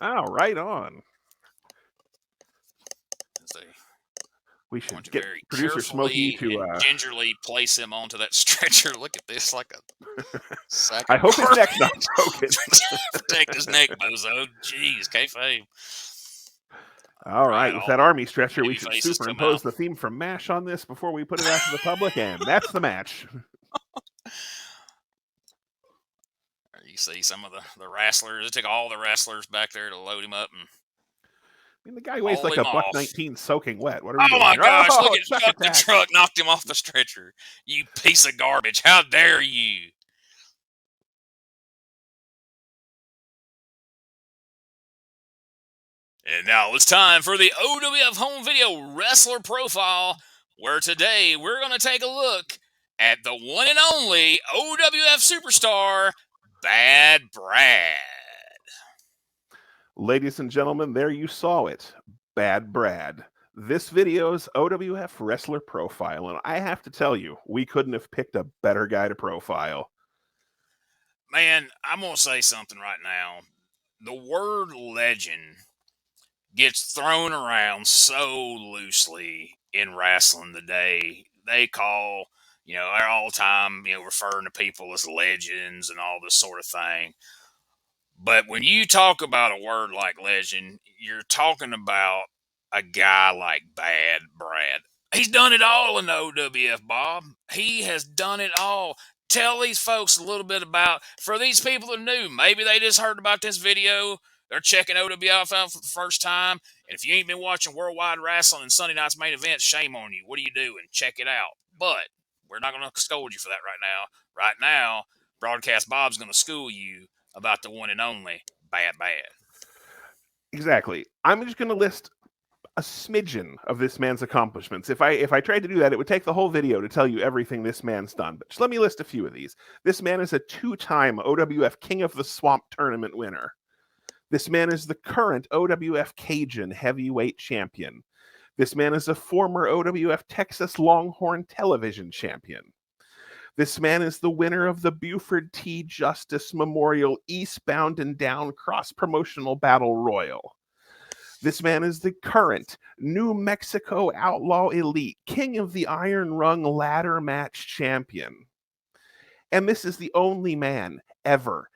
Oh, right on. We should get producer Smokey to gingerly place him onto that stretcher. Look at this, like a sack. I hope his neck's not broken. Protect his neck, bozo. Jeez, kayfabe. All right, with that army stretcher, we should superimpose the theme from MASH on this before we put it out to the public, and that's the match. You see some of the wrestlers. It took all the wrestlers back there to load him up and. I mean, the guy weighs like a $119 soaking wet. What are we doing? My gosh, look at Chuck the Truck knocked him off the stretcher. You piece of garbage. How dare you? And now it's time for the OWF Home Video Wrestler Profile, where today we're going to take a look at the one and only OWF superstar, Bad Brad. Ladies and gentlemen, there you saw it. Bad Brad. This video's OWF Wrestler Profile, and I have to tell you, we couldn't have picked a better guy to profile. Man, I'm going to say something right now. The word legend gets thrown around so loosely in wrestling today. They call, they're all the time, referring to people as legends and all this sort of thing. But when you talk about a word like legend, you're talking about a guy like Bad Brad. He's done it all in the OWF, Bob. He has done it all. Tell these folks a little bit about, for these people that are new, maybe they just heard about this video. They're checking OWF out for the first time. And if you ain't been watching Worldwide Wrestling and Sunday Night's Main Event, shame on you. What are you doing? Check it out. But we're not going to scold you for that right now. Right now, Broadcast Bob's going to school you about the one and only Bad Brad. Exactly. I'm just going to list a smidgen of this man's accomplishments. If I tried to do that, it would take the whole video to tell you everything this man's done. But just let me list a few of these. This man is a 2-time OWF King of the Swamp tournament winner. This man is the current OWF Cajun heavyweight champion. This man is a former OWF Texas Longhorn television champion. This man is the winner of the Buford T. Justice Memorial Eastbound and Down cross-promotional battle royal. This man is the current New Mexico Outlaw Elite King of the Iron Rung ladder match champion. And this is the only man ever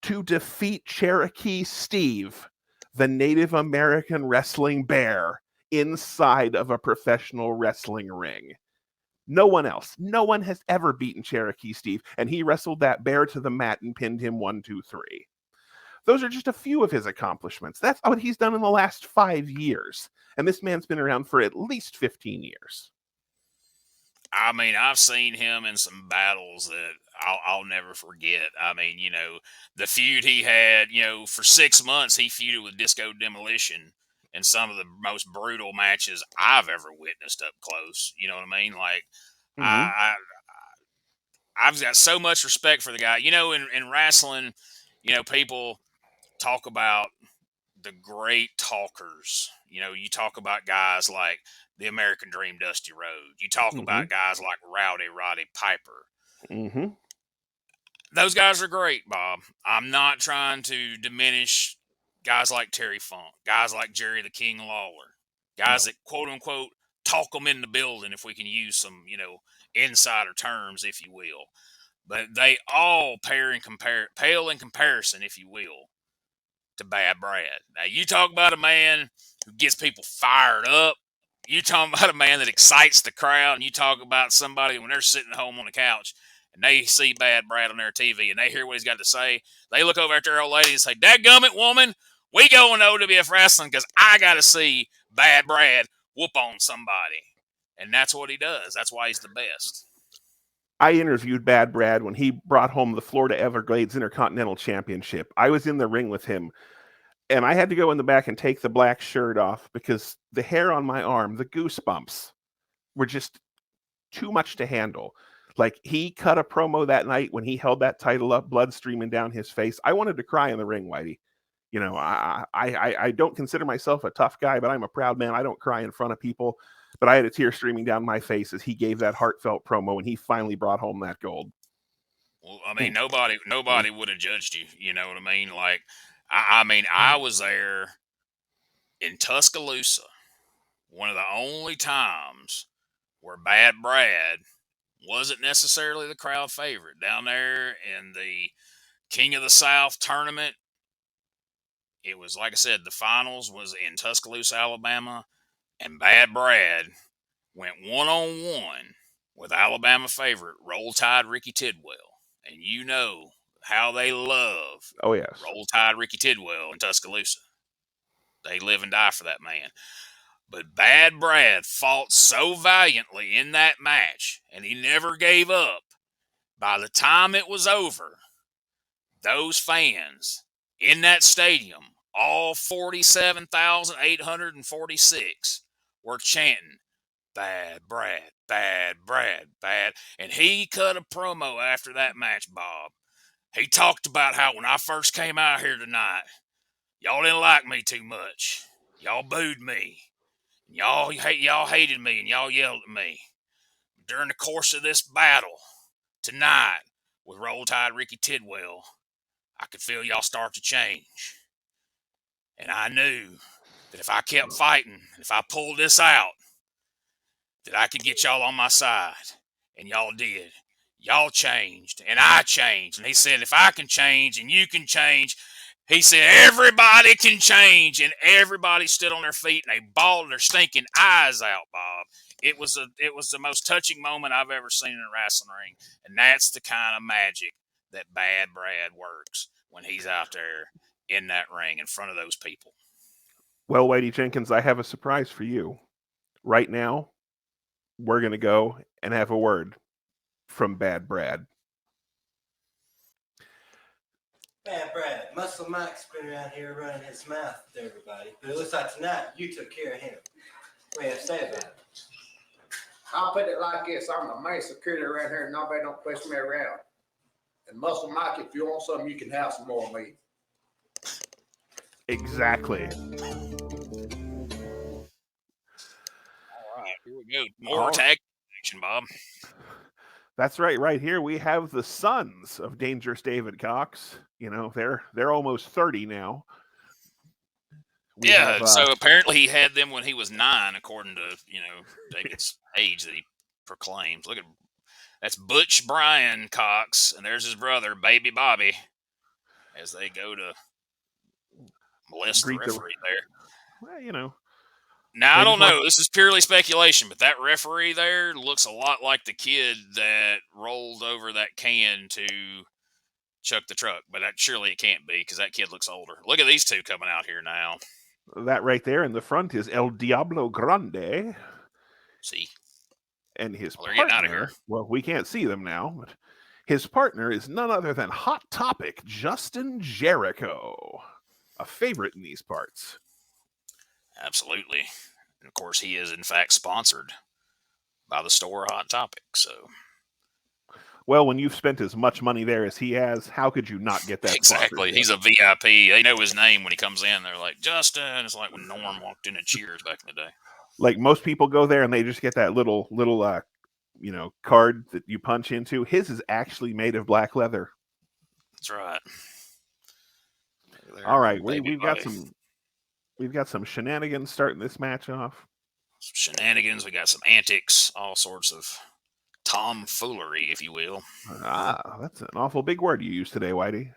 to defeat Cherokee Steve, the Native American wrestling bear, inside of a professional wrestling ring. No one else. No one has ever beaten Cherokee Steve, and he wrestled that bear to the mat and pinned him 1, 2, 3. Those are just a few of his accomplishments. That's what he's done in the last 5 years. And this man's been around for at least 15 years. I mean, I've seen him in some battles that I'll never forget. I mean, you know, the feud he had, you know, for 6 months, he feuded with Disco Demolition in some of the most brutal matches I've ever witnessed up close. You know what I mean? Like, I've got so much respect for the guy. You know, in wrestling, you know, people talk about the great talkers. You know, you talk about guys like the American Dream, Dusty Rhodes. You talk about guys like Roddy Piper. Those guys are great, Bob. I'm not trying to diminish guys like Terry Funk, guys like Jerry the King Lawler, guys that quote unquote talk them in the building, if we can use some, you know, insider terms, if you will. But they all pale in comparison, if you will, to Bad Brad. Now, you talk about a man who gets people fired up. You talk about a man that excites the crowd, and you talk about somebody when they're sitting home on the couch and they see Bad Brad on their TV and they hear what he's got to say. They look over at their old lady and say, "Dadgummit, woman, we going to OWF Wrestling because I got to see Bad Brad whoop on somebody." And that's what he does. That's why he's the best. I interviewed Bad Brad when he brought home the Florida Everglades Intercontinental Championship. I was in the ring with him, and I had to go in the back and take the black shirt off because the hair on my arm, the goosebumps, were just too much to handle. Like, he cut a promo that night when he held that title up, blood streaming down his face. I wanted to cry in the ring, Whitey. You know, I don't consider myself a tough guy, but I'm a proud man. I don't cry in front of people. But I had a tear streaming down my face as he gave that heartfelt promo and he finally brought home that gold. Well, I mean, nobody would have judged you. You know what I mean? Like, I mean, I was there in Tuscaloosa, one of the only times where Bad Brad wasn't necessarily the crowd favorite. Down there in the King of the South tournament, it was, like I said, the finals was in Tuscaloosa, Alabama, and Bad Brad went one-on-one with Alabama favorite Roll Tide Ricky Tidwell. And you know how they love Roll Tide Ricky Tidwell in Tuscaloosa. They live and die for that man. But Bad Brad fought so valiantly in that match, and he never gave up. By the time it was over, those fans in that stadium, all 47,846, were chanting, "Bad Brad, Bad Brad, Bad." And he cut a promo after that match, Bob. He talked about how when I first came out here tonight, y'all didn't like me too much. Y'all booed me. Y'all hated me and y'all yelled at me. During the course of this battle tonight with Roll Tide Ricky Tidwell, I could feel y'all start to change. And I knew that if I kept fighting, if I pulled this out, that I could get y'all on my side. And y'all did. Y'all changed, and I changed. And he said, if I can change and you can change, he said, everybody can change. And everybody stood on their feet, and they bawled their stinking eyes out, Bob. It was the most touching moment I've ever seen in a wrestling ring. And that's the kind of magic that Bad Brad works when he's out there in that ring in front of those people. Well, Whitey Jenkins, I have a surprise for you. Right now, we're going to go and have a word from Bad Brad. Bad Brad, Muscle Mike's been around here running his mouth with everybody, but it looks like tonight you took care of him. What do you have to say about it? I'll put it like this: I'm the main security around here, and nobody don't push me around. And Muscle Mike, if you want something, you can have some more of me. Exactly. we go. More tag action, Bob. That's right. Right here we have the sons of Dangerous David Cox. You know, they're almost 30 now. So apparently he had them when he was 9, according to David's age that he proclaims. Look at that's Butch Brian Cox, and there's his brother, Baby Bobby, as they go to molest the referee there. Well, now I don't know. This is purely speculation, but that referee there looks a lot like the kid that rolled over that can to Chuck the Truck, but surely it can't be because that kid looks older. Look at these two coming out here now. That right there in the front is El Diablo Grande. See? And his partner, getting out of here. Well, we can't see them now, but his partner is none other than Hot Topic Justin Jericho, a favorite in these parts. Absolutely. And of course, he is in fact sponsored by the store Hot Topic, so... Well, when you've spent as much money there as he has, how could you not get that? Exactly. He's a VIP. They know his name when he comes in. They're like, Justin. It's like when Norm walked in at Cheers back in the day. Like most people go there and they just get that little card that you punch into. His is actually made of black leather. That's right. All right, we've got some shenanigans starting this match off. Some shenanigans. We got some antics. All sorts of tomfoolery, if you will. That's an awful big word you used today, Whitey.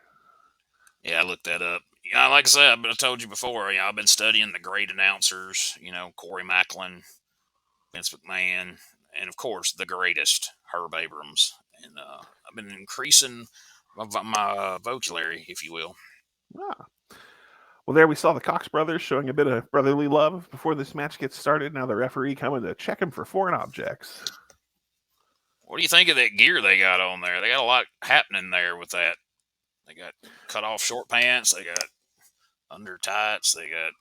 Yeah, I looked that up. Yeah, like I said, I told you before, I've been studying the great announcers, Corey Macklin, Vince McMahon, and of course, the greatest, Herb Abrams. And I've been increasing my vocabulary, if you will. Well, there we saw the Cox brothers showing a bit of brotherly love before this match gets started. Now the referee coming to check him for foreign objects. What do you think of that gear they got on there? They got a lot happening there with that. They got cut off short pants. They got under tights. They got.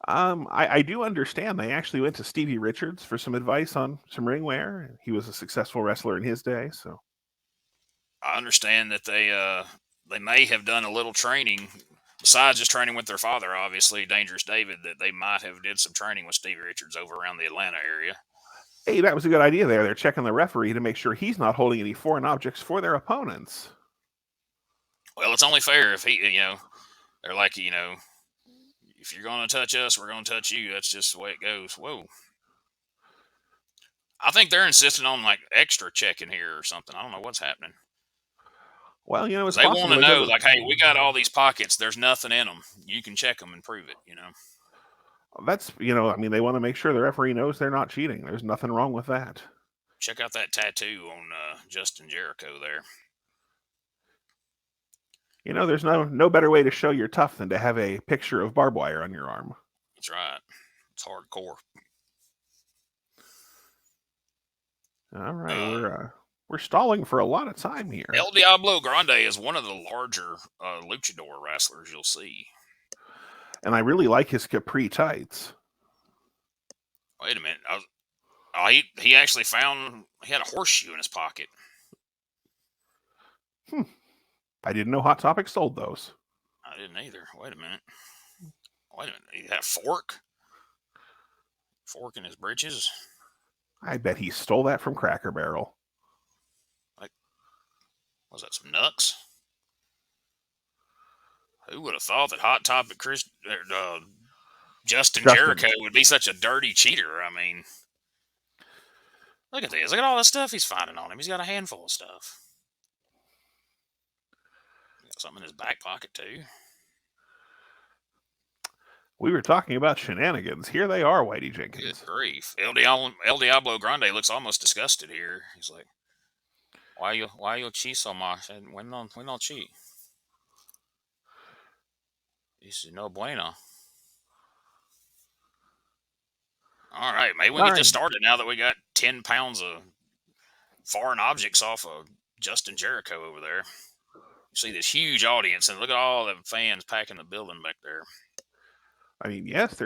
I do understand they actually went to Stevie Richards for some advice on some ring wear. He was a successful wrestler in his day, so. I understand that they may have done a little training besides just training with their father, obviously Dangerous David. That they might have did some training with Stevie Richards over around the Atlanta area. Hey, that was a good idea there. They're checking the referee to make sure he's not holding any foreign objects for their opponents. Well, it's only fair if they're like, if you're going to touch us, we're going to touch you. That's just the way it goes. Whoa. I think they're insisting on like extra checking here or something. I don't know what's happening. Well, it's they want to know, like, hey, we got all these pockets. There's nothing in them. You can check them and prove it, That's, they want to make sure the referee knows they're not cheating. There's nothing wrong with that. Check out that tattoo on Justin Jericho there. There's no better way to show you're tough than to have a picture of barbed wire on your arm. That's right. It's hardcore. All right, we're stalling for a lot of time here. El Diablo Grande is one of the larger luchador wrestlers you'll see. And I really like his capri tights. Wait a minute. He actually he had a horseshoe in his pocket. I didn't know Hot Topic sold those. I didn't either. Wait a minute. He had a fork? Fork in his britches? I bet he stole that from Cracker Barrel. Was that some nuts? Who would have thought that Hot Topic Justin Jericho would be such a dirty cheater? I mean, look at this. Look at all the stuff he's finding on him. He's got a handful of stuff. Got something in his back pocket, too. We were talking about shenanigans. Here they are, Whitey Jenkins. Good grief. El Diablo Grande looks almost disgusted here. He's like, why you cheat so much? And when don't cheat? This is no bueno. All right, maybe we get this started now that we got 10 pounds of foreign objects off of Justin Jericho over there. You see this huge audience, and look at all the fans packing the building back there. I mean, yes,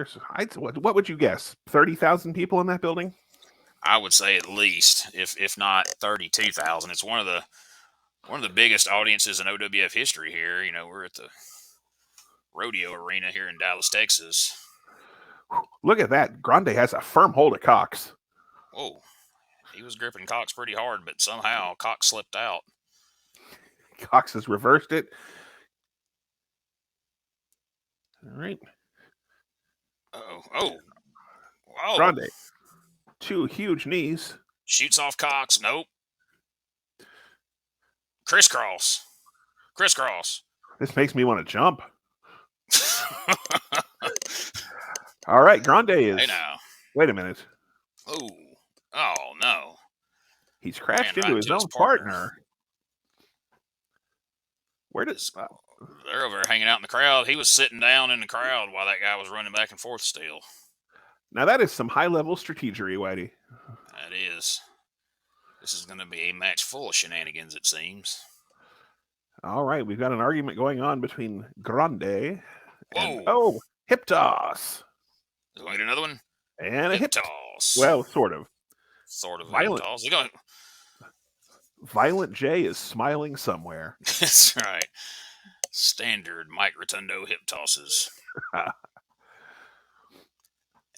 what would you guess? 30,000 people in that building? I would say at least, if not 32,000. It's one of the biggest audiences in OWF history here. We're at the rodeo arena here in Dallas, Texas. Look at that. Grande has a firm hold of Cox. Whoa. He was gripping Cox pretty hard, but somehow Cox slipped out. Cox has reversed it. All right. Oh. Whoa. Grande. 2 huge knees. Shoots off Cox. Nope. Crisscross. This makes me want to jump. All right, Grande is. Hey now. Wait a minute. Oh no. He's crashed Ran into right his into own his partner. partner. Where does They're over there hanging out in the crowd. He was sitting down in the crowd while that guy was running back and forth still. Now that is some high-level strategery, Whitey. That is. This is going to be a match full of shenanigans, it seems. All right, we've got an argument going on between Grande and Whoa. hip toss. Is going to another one? And a hip toss. Well, sort of. Sort of Violent. Hip toss. You're going... Violent J is smiling somewhere. That's right. Standard Mike Rotundo hip tosses. And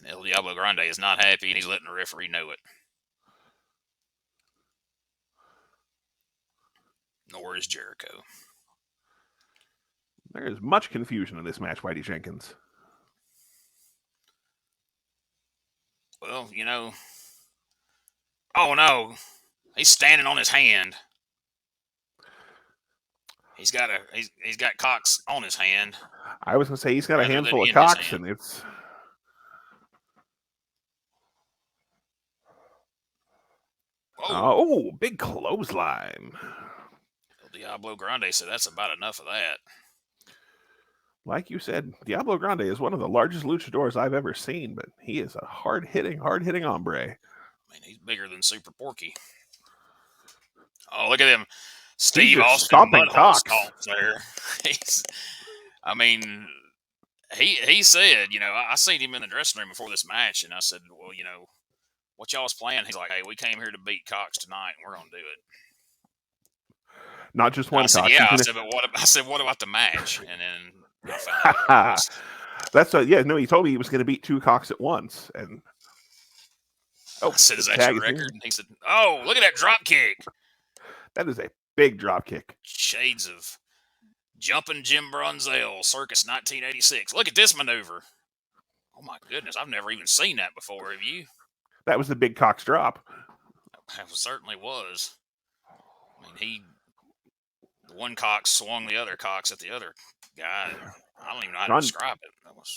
El Diablo Grande is not happy, and he's letting the referee know it. Nor is Jericho. There is much confusion in this match, Whitey Jenkins. Well, you know... Oh, no. He's standing on his hand. He's got Cox on his hand. I was going to say he's got a Rather handful than of in his Cox, hand. and it's... Oh, big clothesline. El Diablo Grande said that's about enough of that. Like you said, Diablo Grande is one of the largest luchadors I've ever seen, but he is a hard-hitting hombre. I mean, he's bigger than Super Porky. Oh, look at him. Steve just Austin stomping Mudhole Cox. stomps there. He said, you know, I seen him in the dressing room before this match, and I said, well, you know, what y'all's playing? He's like, hey, we came here to beat Cox tonight, and we're going to do it. Not just one I said, Cox. yeah. I said, what about the match? And then I found out That's he told me he was going to beat 2 Cox at once. And I said, is that your record? And he said, oh, look at that drop kick. That is a big drop kick. Shades of Jumping Jim Brunzell, Circus 1986. Look at this maneuver. Oh, my goodness. I've never even seen that before. Have you? That was the big Cox drop. It certainly was. I mean, the one Cox swung the other Cox at the other guy. I don't even know how to describe it.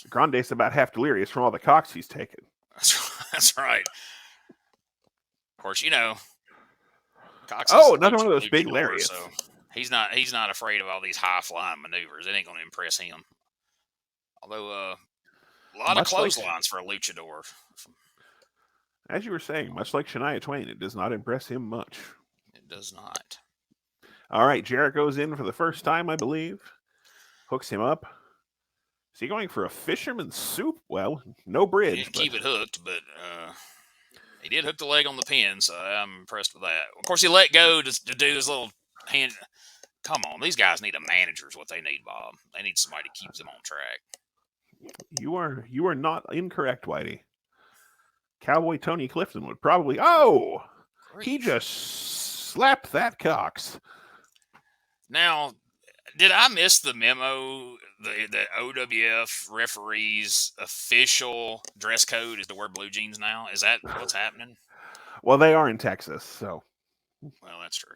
Grande's about half delirious from all the Cox he's taken. That's right. Of course, you know. Cox another one of those big lariats. So he's not afraid of all these high flying maneuvers. It ain't going to impress him. Although a lot of clotheslines for a luchador. As you were saying, much like Shania Twain, it does not impress him much. It does not. All right, Jericho's in for the first time, I believe. Hooks him up. Is he going for a fisherman's soup? Well, no bridge. He didn't keep it hooked, but he did hook the leg on the pin, so I'm impressed with that. Of course, he let go to do this little hand. Come on, these guys need a manager is what they need, Bob. They need somebody to keep them on track. You are not incorrect, Whitey. Cowboy Tony Clifton would probably... Oh! He just slapped that Cox. Now, did I miss the memo? The OWF referees' official dress code is to wear blue jeans now? Is that what's happening? Well, they are in Texas, so... Well, that's true.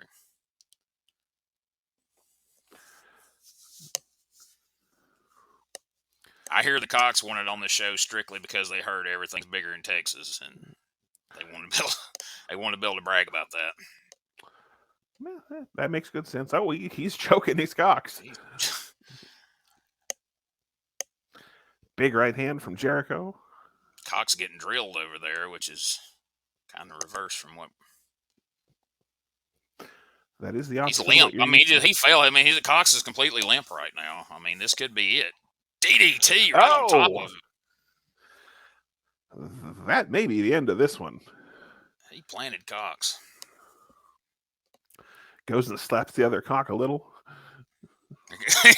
I hear the Cox wanted on the show strictly because they heard everything's bigger in Texas, and they want to be able to brag about that. Yeah, that makes good sense. Oh, he's choking his Cox. Big right hand from Jericho. Cox getting drilled over there, which is kind of reverse from what. That is the opposite. He's limp. I mean, he fell. I mean, Cox is completely limp right now. I mean, this could be it. DDT right on top of it. That may be the end of this one. He planted Cox. Goes and slaps the other cock a little.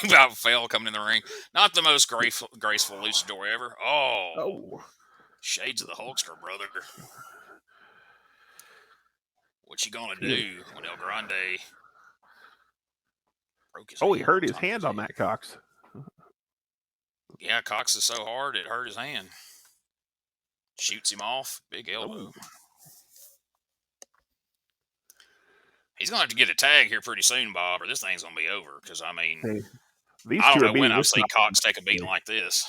About fell coming in the ring. Not the most graceful luchador ever. Oh, shades of the Hulkster, brother. What you gonna do when El Grande broke his hand? He hurt his hand on that, Cox. Yeah, Cox is so hard it hurt his hand. Shoots him off. Big elbow. He's going to have to get a tag here pretty soon, Bob, or this thing's going to be over. Because, I mean, these I two don't are know when beating I've this seen up. Cox take a beating like this.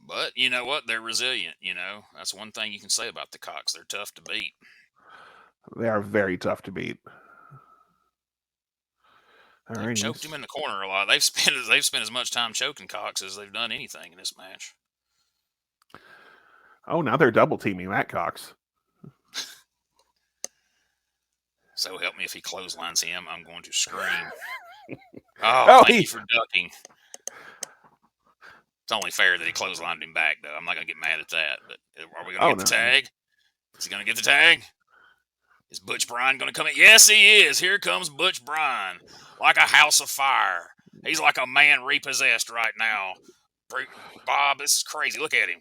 But you know what? They're resilient, you know. That's one thing you can say about the Cox. They're tough to beat. They are very tough to beat. They've choked him in the corner a lot. They've spent as much time choking Cox as they've done anything in this match. Oh, now they're double teaming that Cox. So help me if he clotheslines him, I'm going to scream. Oh, thank you for ducking. It's only fair that he clotheslined him back, though. I'm not going to get mad at that. But are we going to get the tag? Is he going to get the tag? Is Butch Bryan going to come in? Yes, he is. Here comes Butch Bryan. Like a house of fire. He's like a man repossessed right now. Bob, this is crazy. Look at him.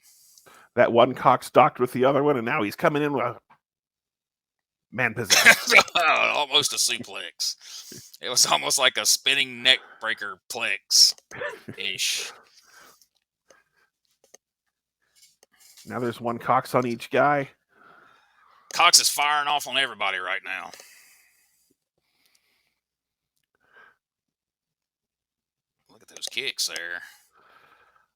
That one Cox docked with the other one, and now he's coming in with man possessed. Almost a suplex. It was almost like a spinning neck breaker plex-ish. Now there's one Cox on each guy. Cox is firing off on everybody right now. Look at those kicks there.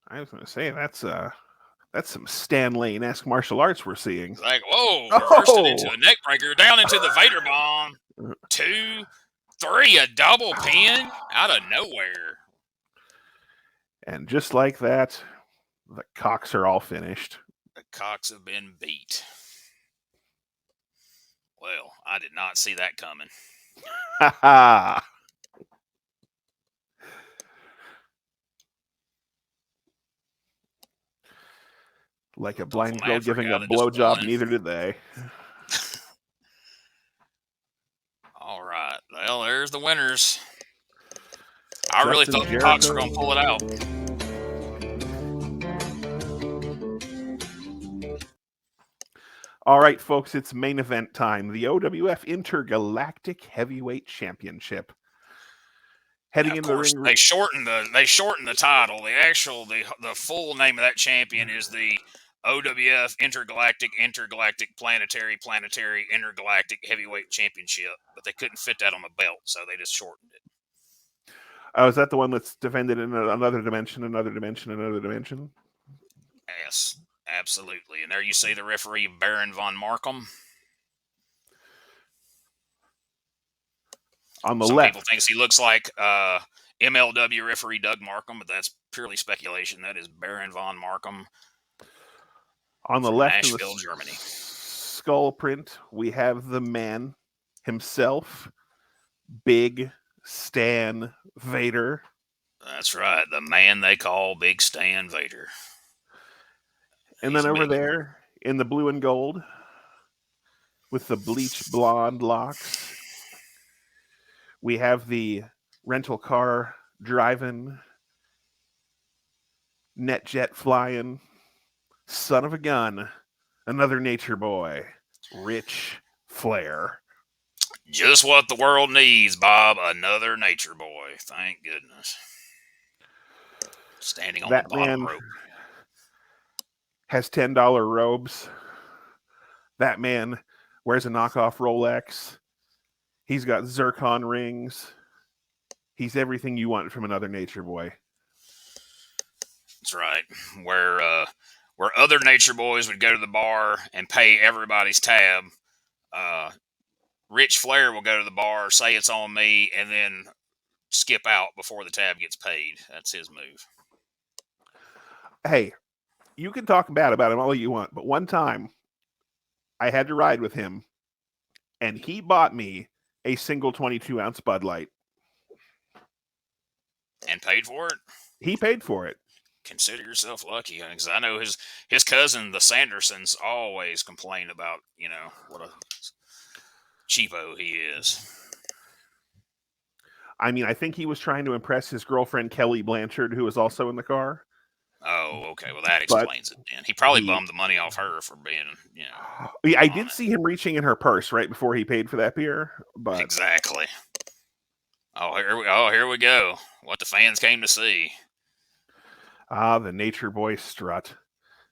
I was going to say, that's some Stan Lane-esque martial arts we're seeing. It's like, whoa, reversed it into a neck breaker, down into the Vader bomb. 2, 3, a double pin out of nowhere. And just like that, the Cox are all finished. The Cox have been beat. Well, I did not see that coming. Ha ha! Like a blind girl giving a blowjob, neither did they. All right. Well, there's the winners. I really thought the Cox were going to pull it out. All right, folks, it's main event time. The OWF Intergalactic Heavyweight Championship. Heading into the ring. They shortened the title. The full name of that champion is the OWF Intergalactic Planetary Intergalactic Heavyweight Championship, but they couldn't fit that on the belt, so they just shortened it. Oh, is that the one that's defended in another dimension? Yes, absolutely. And there you see the referee, Baron von Markham. On the Some left. people think he looks like MLW referee Doug Markham, but that's purely speculation. That is Baron von Markham. On the left of Nashville, Germany. Skull print, we have the man himself, Big Stan Vader. That's right, the man they call Big Stan Vader. And then over there in the blue and gold, with the bleach blonde locks, we have the rental car driving, net jet flying, son of a gun, another nature boy, Rich Flair. Just what the world needs, Bob. Another nature boy. Thank goodness. Standing on the bottom rope. Has $10 robes. That man wears a knockoff Rolex. He's got zircon rings. He's everything you want from another nature boy. That's right. Where other nature boys would go to the bar and pay everybody's tab, Rich Flair will go to the bar, say it's on me, and then skip out before the tab gets paid. That's his move. Hey, you can talk bad about him all you want, but one time I had to ride with him, and he bought me a single 22-ounce Bud Light. And paid for it? He paid for it. Consider yourself lucky, because I know his cousin, the Sandersons, always complain about, what a cheapo he is. I mean, I think he was trying to impress his girlfriend, Kelly Blanchard, who was also in the car. Oh, okay. Well, that But explains it then. He probably bummed the money off her for being, you know. Yeah, I did see him reaching in her purse right before he paid for that beer. But exactly. Here we go. What the fans came to see. The Nature Boy strut.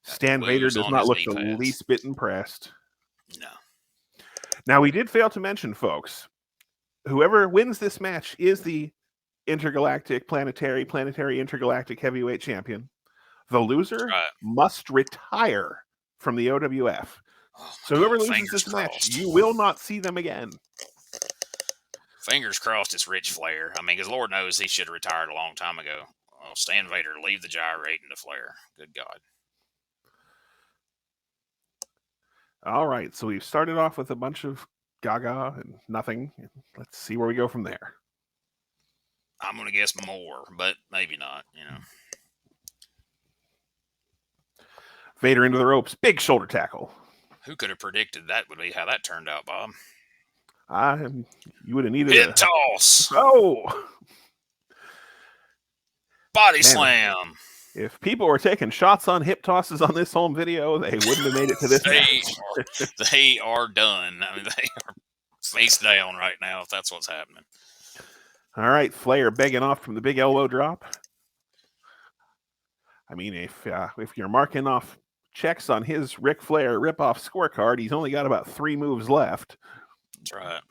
Stan Vader Woos does on not his look knee the pads. least bit impressed. No. Now, we did fail to mention, folks, whoever wins this match is the intergalactic, planetary intergalactic heavyweight champion. The loser must retire from the OWF. So whoever loses this match, you will not see them again. Fingers crossed it's Rich Flair. I mean, because Lord knows he should have retired a long time ago. Well, Stan Vader, leave the gyrating to Flair. Good God. All right, so we've started off with a bunch of gaga and nothing. Let's see where we go from there. I'm going to guess more, but maybe not, you know. Vader into the ropes. Big shoulder tackle. Who could have predicted that would be how that turned out, Bob? You would have needed Head toss. Oh! Body slam. If people were taking shots on hip tosses on this home video, they wouldn't have made it to this match. They are done. I mean, they are face down right now if that's what's happening. All right, Flair begging off from the big elbow drop. I mean, if you're marking off checks on his Ric Flair ripoff scorecard, he's only got about 3 moves left. That's right.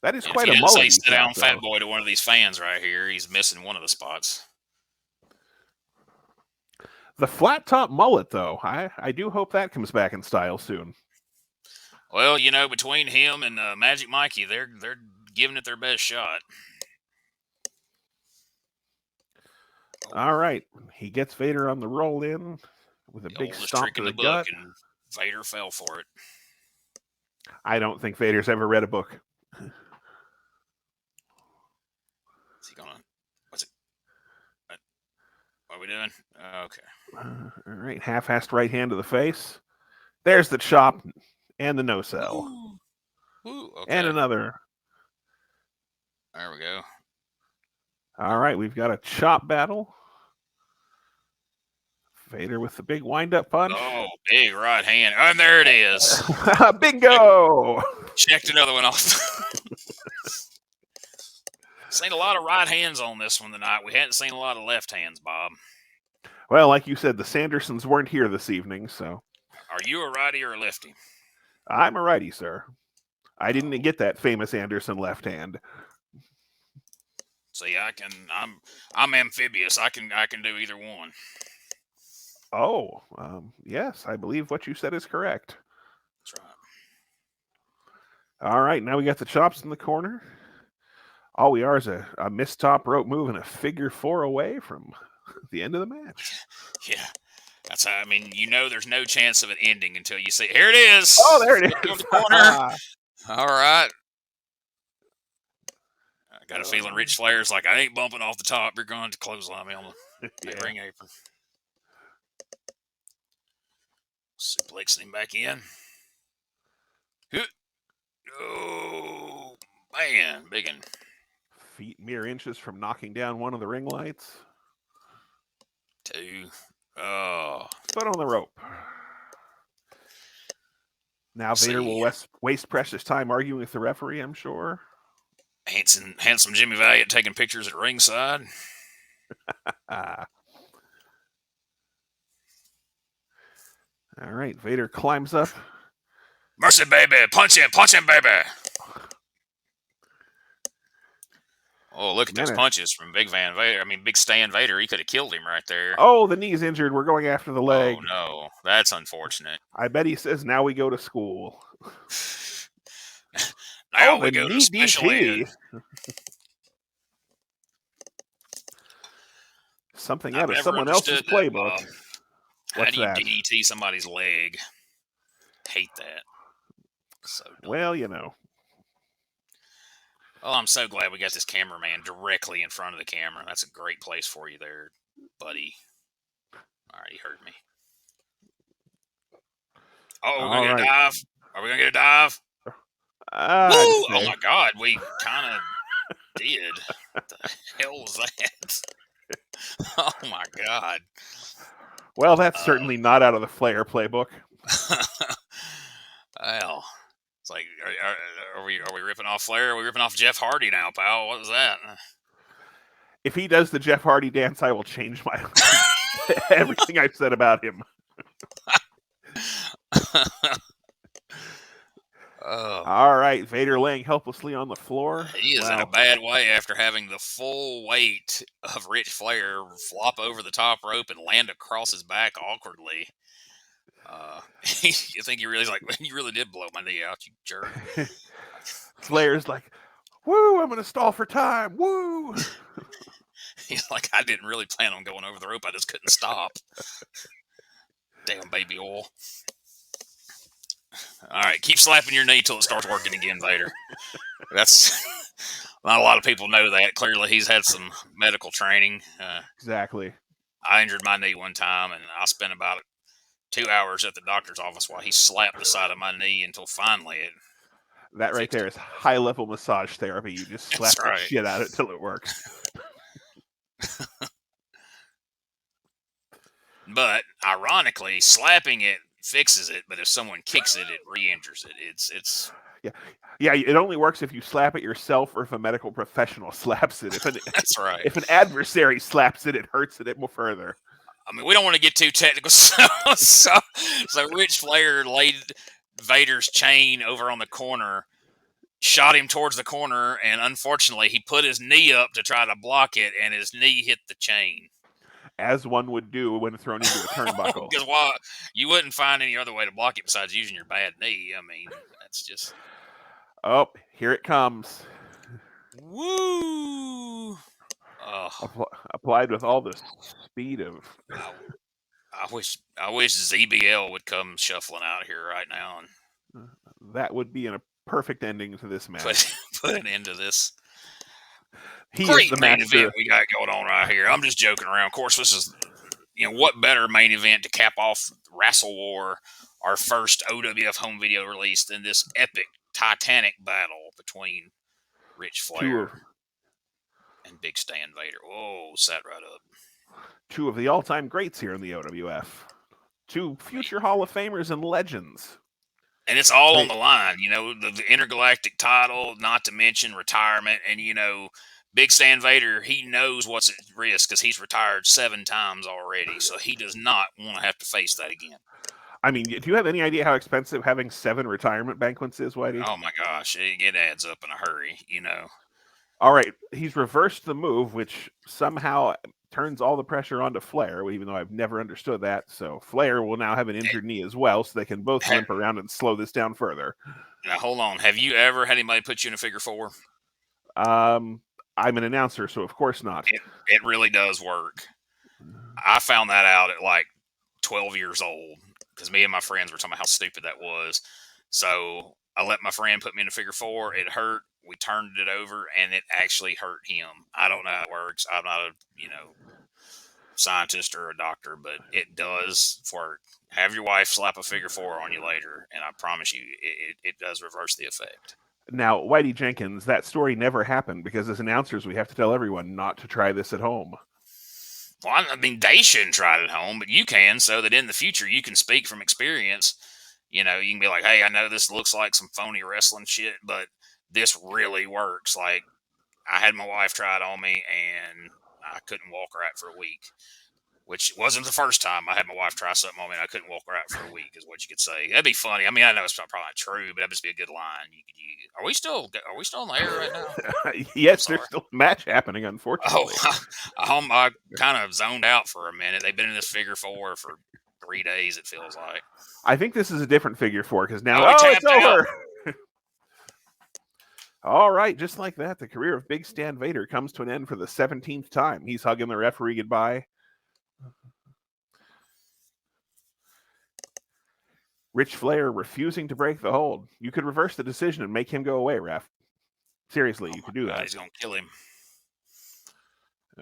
That is if quite a mullet. Say sit down, fat boy, to one of these fans right here. He's missing one of the spots. The flat top mullet, though, I do hope that comes back in style soon. Well, you know, between him and Magic Mikey, they're giving it their best shot. All right, he gets Vader on the roll in with a big stomp to the gut. And Vader fell for it. I don't think Vader's ever read a book. Is he gonna? What's it? What are we doing? Okay. All right, half-assed right hand to the face. There's the chop and the no-sell. Ooh, okay. And another. There we go. All right, we've got a chop battle. Vader with the big wind-up punch. Oh, big right hand. And there it is. Bingo! Checked another one off. Seen a lot of right hands on this one tonight. We hadn't seen a lot of left hands, Bob. Well, like you said, the Sandersons weren't here this evening, so. Are you a righty or a lefty? I'm a righty, sir. I didn't get that famous Anderson left hand. See, I'm amphibious. I can do either one. Oh, yes, I believe what you said is correct. That's right. All right, now we got the chops in the corner. All we are is a missed top rope move and a figure 4 away from the end of the match. Yeah, that's how. I mean, you know, there's no chance of it ending until you see. Here it is. Oh, there it is. The corner. All right. I got a feeling Rich Flair's like, I ain't bumping off the top. You're going to clothesline me on the ring apron. Suplexing him back in. Oh, man. Big one. Feet mere inches from knocking down one of the ring lights. 2. Oh. Foot on the rope. Now Vader will waste precious time arguing with the referee, I'm sure. Handsome Jimmy Valiant taking pictures at ringside. All right, Vader climbs up. Mercy, baby. Punch him, baby. Oh, look at those punches from Big Stan Vader. He could have killed him right there. Oh, the knee's injured. We're going after the leg. Oh, no. That's unfortunate. I bet he says, now we go to school. Now we go to special ed. Something out of someone else's playbook. How do you DDT somebody's leg? Hate that. So dumb. Well, you know. Oh, I'm so glad we got this cameraman directly in front of the camera. That's a great place for you there, buddy. All right, he heard me. Oh, we're going to dive. Are we gonna get a dive? Woo! Oh my God, we kind of did. What the hell was that? Oh my God. Well, that's certainly not out of the Flair playbook. Well, it's like, are we ripping off Flair? Are we ripping off Jeff Hardy now, pal? What was that? If he does the Jeff Hardy dance, I will change my everything I've said about him. All right, Vader laying helplessly on the floor. He is in a bad way after having the full weight of Rich Flair flop over the top rope and land across his back awkwardly. You think he really you really did blow my knee out, you jerk. Flair's like, woo, I'm going to stall for time. Woo. He's like, I didn't really plan on going over the rope. I just couldn't stop. Damn baby oil. All right, keep slapping your knee till it starts working again, Vader. That's not a lot of people know that. Clearly, he's had some medical training. Exactly. I injured my knee one time, and I spent about 2 hours at the doctor's office while he slapped the side of my knee until finally it. That right there is high-level massage therapy. You just slap the shit out of it till it works. But ironically, slapping it fixes it, but if someone kicks it, it re-injures it. It's yeah. It only works if you slap it yourself or if a medical professional slaps it. That's right. If an adversary slaps it, it hurts it more further. I mean, we don't want to get too technical. So Rich Flair laid Vader's chain over on the corner, shot him towards the corner, and unfortunately, he put his knee up to try to block it, and his knee hit the chain. As one would do when thrown into a turnbuckle. Because you wouldn't find any other way to block it besides using your bad knee. I mean, that's just... Oh, here it comes. Woo! Applied with all the speed of... I wish ZBL would come shuffling out here right now. And that would be a perfect ending to this match. Put an end to this. Great the main event we got going on right here. I'm just joking around. Of course, this is, what better main event to cap off WrassleWar, our first OWF home video release, than this epic titanic battle between Rich Flair and Big Stan Vader. Oh, sat right up. Two of the all-time greats here in the OWF. Two future Hall of Famers and legends. And it's all on the line, the intergalactic title, not to mention retirement, and, Big Stan Vader, he knows what's at risk because he's retired 7 times already, so he does not want to have to face that again. I mean, do you have any idea how expensive having 7 retirement banquets is, Whitey? Oh, my gosh. It adds up in a hurry, All right. He's reversed the move, which somehow turns all the pressure onto Flair, even though I've never understood that. So Flair will now have an injured knee as well, so they can both limp around and slow this down further. Now, hold on. Have you ever had anybody put you in a figure 4? I'm an announcer, so of course not. It really does work. I found that out at like 12 years old because me and my friends were talking about how stupid that was. So I let my friend put me in a figure 4. It hurt. We turned it over, and it actually hurt him. I don't know how it works. I'm not a scientist or a doctor, but it does work. Have your wife slap a figure 4 on you later, and I promise you, it does reverse the effect. Now, Whitey Jenkins, that story never happened because as announcers, we have to tell everyone not to try this at home. Well, I mean, they shouldn't try it at home, but you can, so that in the future you can speak from experience. You can be like, hey, I know this looks like some phony wrestling shit, but this really works. Like, I had my wife try it on me, and I couldn't walk right for a week, which wasn't the first time I had my wife try something on me and I couldn't walk right for a week, is what you could say. That'd be funny. I mean, I know it's probably not true, but that'd just be a good line. Are we still on the air right now? Yes, there's still a match happening, unfortunately. I kind of zoned out for a minute. They've been in this figure 4 for 3 days, it feels like. I think this is a different figure 4 because now it's over. All right, just like that, the career of Big Stan Vader comes to an end for the 17th time. He's hugging the referee goodbye. Rich Flair refusing to break the hold. You could reverse the decision and make him go away, ref. Seriously, you could do that. He's going to kill him.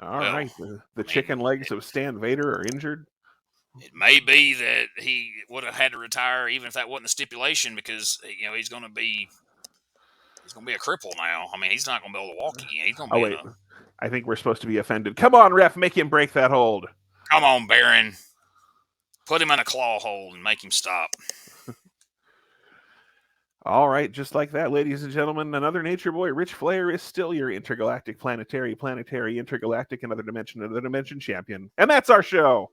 All right, the chicken legs of Stan Vader are injured. It may be that he would have had to retire even if that wasn't the stipulation, because he's going to be a cripple now. I mean, he's not going to be able to walk again. He's going to be. Wait, I think we're supposed to be offended. Come on, ref, make him break that hold. Come on, Baron. Put him in a claw hold and make him stop. All right, just like that, ladies and gentlemen, another Nature Boy, Rich Flair, is still your intergalactic, planetary, intergalactic, another dimension champion. And that's our show.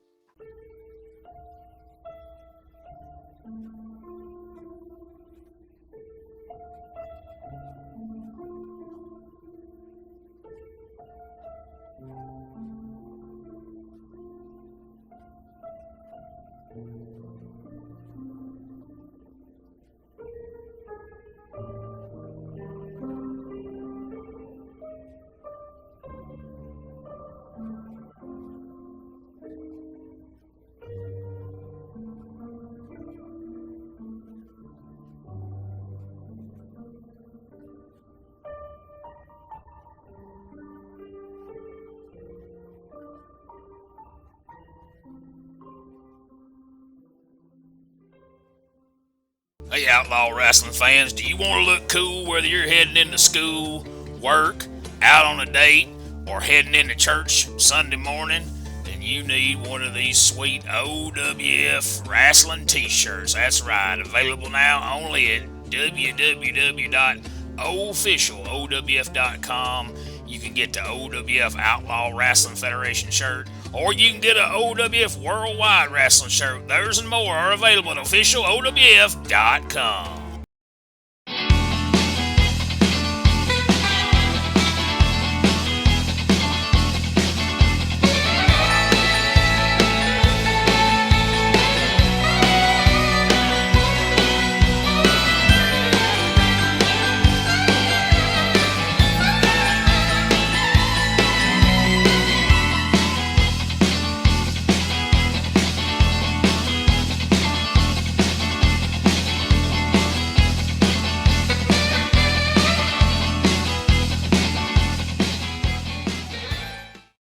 Hey, Outlaw Wrestling fans, do you want to look cool whether you're heading into school, work, out on a date, or heading into church Sunday morning? Then you need one of these sweet OWF Wrestling t-shirts. That's right, available now only at www.officialowf.com. You can get the OWF Outlaw Wrestling Federation shirt, or you can get an OWF Worldwide Wrestling shirt. Theirs and more are available at officialowf.com.